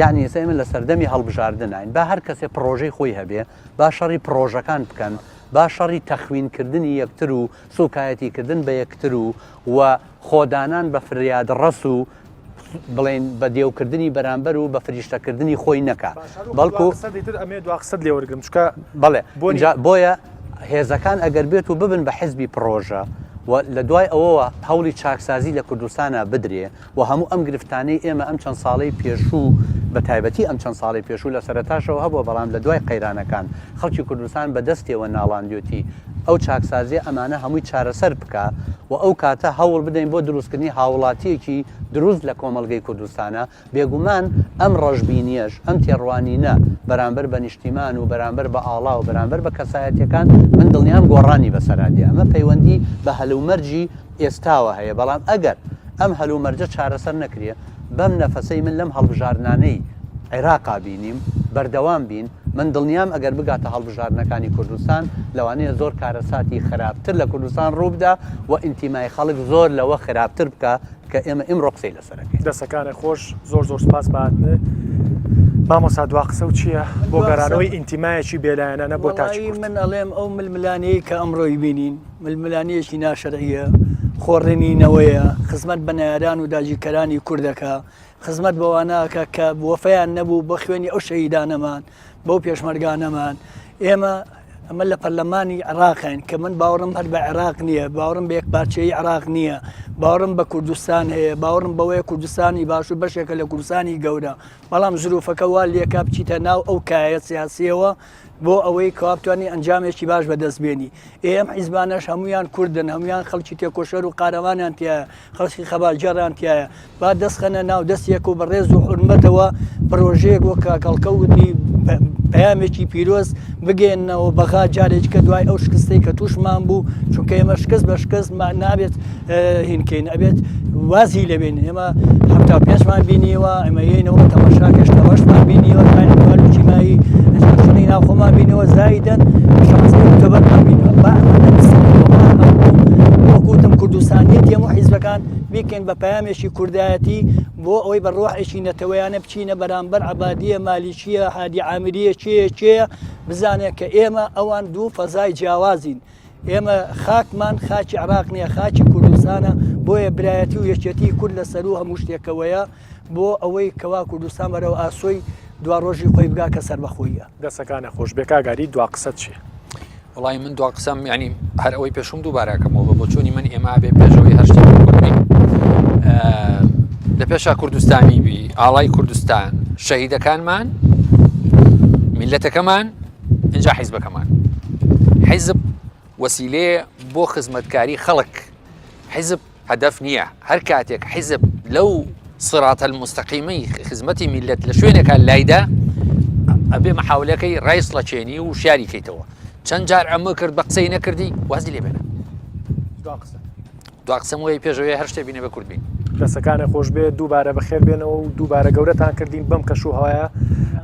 S4: یعنی ئێستا ئێمە لە سەردەمی هەڵبژاردنین با هەر کەسێ پرۆژەی خۆی هەبێ با شەڕی پرۆژەکان بکەن با شەڕی تەخوینکردنی یەکتر و سوکایەتیکردن بە یەکتر و خۆدانان بە فریادڕەس و بڵێن بە دێوکردنی بەرامبەر و بە فریشتەکردنی خۆی نەکە بەڵکو بڵێ بۆیە هێزەکان ئەگەر بێت و ببن بە حزبی پرۆژە و لە دوای ئەوەوە هەوڵی چاکسازی لە کوردستانە بدرێ و هەموو ئەم گرفتانەی ئێمە ئەم چەند ساڵی پێشوو بە تایبەتی ئەم چەند ساڵی پێشوو لە سەرەتاشەوە هەبووە بەڵام لە دوای قەیرانەکان خەڵکی کوردستان بەدەستێەوە ناڵاندوێتی ئەو چاکسازیە ئەمانە هەمووی چارەسەر بکە و ئەو کاتە هەوڵ بدەین بۆ دروستکردنی هاوڵاتیەکی دروست لە کۆمەلگەی کوردستانە بێگومان ئەم ڕەشببینیەش ئەم تێڕوانینە بەرامبەر بە نیشتیمان و بەرامبەر بە ئاڵا و بەرامبەر بە کەسایەتەکان من دڵنیام گۆڕانی بەسەرادی ئەمە پەیوەندی بە هەلومەرجی ئێستاوە هەیە بەڵام ئەگەر ئەم هەلومەرجە چارەسەر نەکرێ بەم نەفەسەی من لەم هەڵبژارنانەی عێراقا بینیم بەردەوام بین من دڵنیام ئەگەر بگاتە هەڵبژارنەکانی کوردستان لەوانەیە زۆر کارەساتی خراپتر لە کوردستان ڕووبدا و ئینتیمای خەڵک زۆر لەوە خراپتر بکە کە ئێمە ئیمڕۆ قسەی لەسەرەکەی
S1: دەستەکانی خۆش زۆر سپاس باتنێ مامۆستا دوا قسە و چییە بۆ گەرانەوەی ئینتیمایەکی بێلایەنە بۆ تاچی
S3: من ئەڵێم ئەو ململانەیە کە ئەمڕۆی بینین ململانەیەکی ناشەرعیە خۆڕێنینەوەیە خزمەت بە نایاران و داگیرکەرانی کوردەکە خزمەت بەواناکە کە وەفەیان نەبوو بۆ خوێنی ئەو شەهیدانەمان بەو پێشمەرگانەمان ئەمە لە پەرلەمانی عێراقین کە من باوەڕم هەر بە عێراق نییە باوەڕم بە یەکپارچەی عێراق نییە باوەڕم بە کوردستان هەیە باوەڕم بەوەیە کوردستانی باش و بەشێکە لە کوردستانی گەورە بەڵام زروفەکە وا لێکا بچیتە ناو ئەو کایە سیاسیەوە بۆ ئەوەی کەوا بتوانانی ئەنجامێکی باش بەدەستبێنی ئێم حیزبانەش هەمویان کوردن هەمویان خەڵکی تێکۆشەر و قارەوانیان تایە خەڵکی خەباجێڕیان تایە با دەستخەنە ناو دەستێک و بەڕێز و حورمەتەوە پرۆژەیەک وە کاکەڵکەوتی پەیامێکی پیرۆز بگەێنەوە بەغا جارێک کە دوای ئەو شکستەی کە تووشمان بوو چونکە ئێمە شکست بە شکست نابێت هینکەین ئەبێت وازی لەبێن ئێمە هەفتا پێنجمان بینیوە ئەمە یەینەوە تەماشاکەش تەوەشمان بینیوە تایمالوچیمایی شنی ناوخۆمان بینەوە زایدەن تۆبەرمان بینەوە وەکوتم کوردستانیەت هەموو حیزبەکان بیکەین بە پەیامێکی کوردایەتی بۆ ئەوەی بە ڕۆحێکی نەتەوەیانە بچینە بەرامبەر عەبادیە مالیچیە هادی عامریە چێە بزانێت کە ئێمە ئەوان دوو فەزای جیاوازین ئێمە خاکمان خاکی عێراق نییە خاکی کوردستانە بۆیە برایەتی و یەکێتی کورد لەسەر و هەموو شتێکەوەیە بۆ ئەوەی کەوا کوردستان بەرەو ئاسۆی دوا ڕۆژی خۆی بگا کە سەر بەخۆیە.
S1: دەسەکانە خۆش بێکاگاری دوا قسەت چیە؟
S2: وڵی من دوا قسەم ینی هەر ئەوەی پێشوم دووبارەکەمەوە بۆ چۆنی من ئێمە بێ پێشەوەی هەر شتێک کوردی لە پێشا کوردستانی بی ئاڵای کوردستان شەهیدەکانمان میلەتەکەمان اینجا حیزبەکەمان حیزب وەسیلەیە بۆ خزمەتکاری خەڵک حیزب هەدەف نییە هەر کاتێک حیزب لەو سڕاتە المستەقیمەی خزمەتی میلەت لە شوێنێکە لایدا ئەبێ مەحاولەکەی ڕایسڵەچێنی و شیاری کەیتەوە چەند جار ئەمە کرد بە قسەی نەکردی وازی لێ بێنە دوا قسەم وی پێشەوەی هەر شتێ بینە بە کورد بین
S1: دەسەکانە خۆش بێ دووبارە بەخێر بێنەوە و دووبارە گەورەتان کردین بەم کەش و هەوایە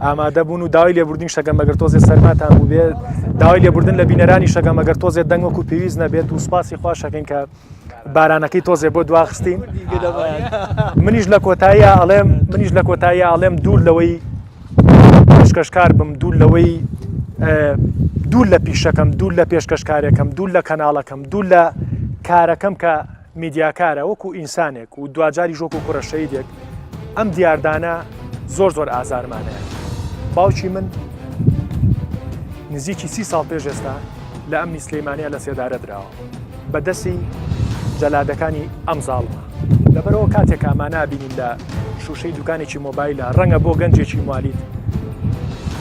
S1: ئامادە بوون و داوای لێبوردین شەگەم مەگەر تۆزێ سەرماتان بوو بێ داوای لێبوردن لە بینەرانی شەگەم مەگەر تۆزێ دەنگ وەکو پێویست نەبێت و سوپاسی خواشەکەین کە بارانەکەی تۆزێ بۆ دواخستین منیش لە کۆتاییە ئەڵێم دوور لەوەی پێشکەشکار بم دوور لە پیشەکەم دوور لە پێشکەشکارێکم دوور لە کەناڵەکەم دوور لە کارەکەم کە میدیاکارە وەکو ئینسانێک و دوجاری ژۆک و کوڕە شەیدێک ئەم دیاردانە زۆر ئازارمانەیە باوکی من نزیکی 30 ساڵ پێش ئێستا لە ئەمنی سلەیمانیە لە سێدارە درراوە بەدەستی جەلادەکانی ئەم زاڵمە لەبەرەوە کاتێک ئامانە بینین لە شوشەی دوکانێکی مۆبایلە ڕەنگە بۆ گەنجێکی موالیت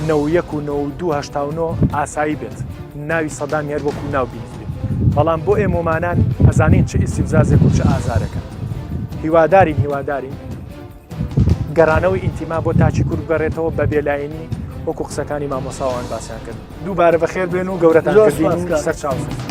S1: 91 و 92 ئاسایی بێت ناوی سەدام هێر وەکو ناو بینیت بەڵام بۆ ئێمەمانان ئەزانین چه ئیسیبزازێک و چه ئازارەکە هیوادارین گەڕانەوەی ئینتیما بۆ تاچی کورد بگەڕێتەوە بە بێلایەنی وەکو قسەکانی مامۆساوان باسییان کرد دووبارە بەخێر بێن و گەورەتان کردین و سەرچاوسن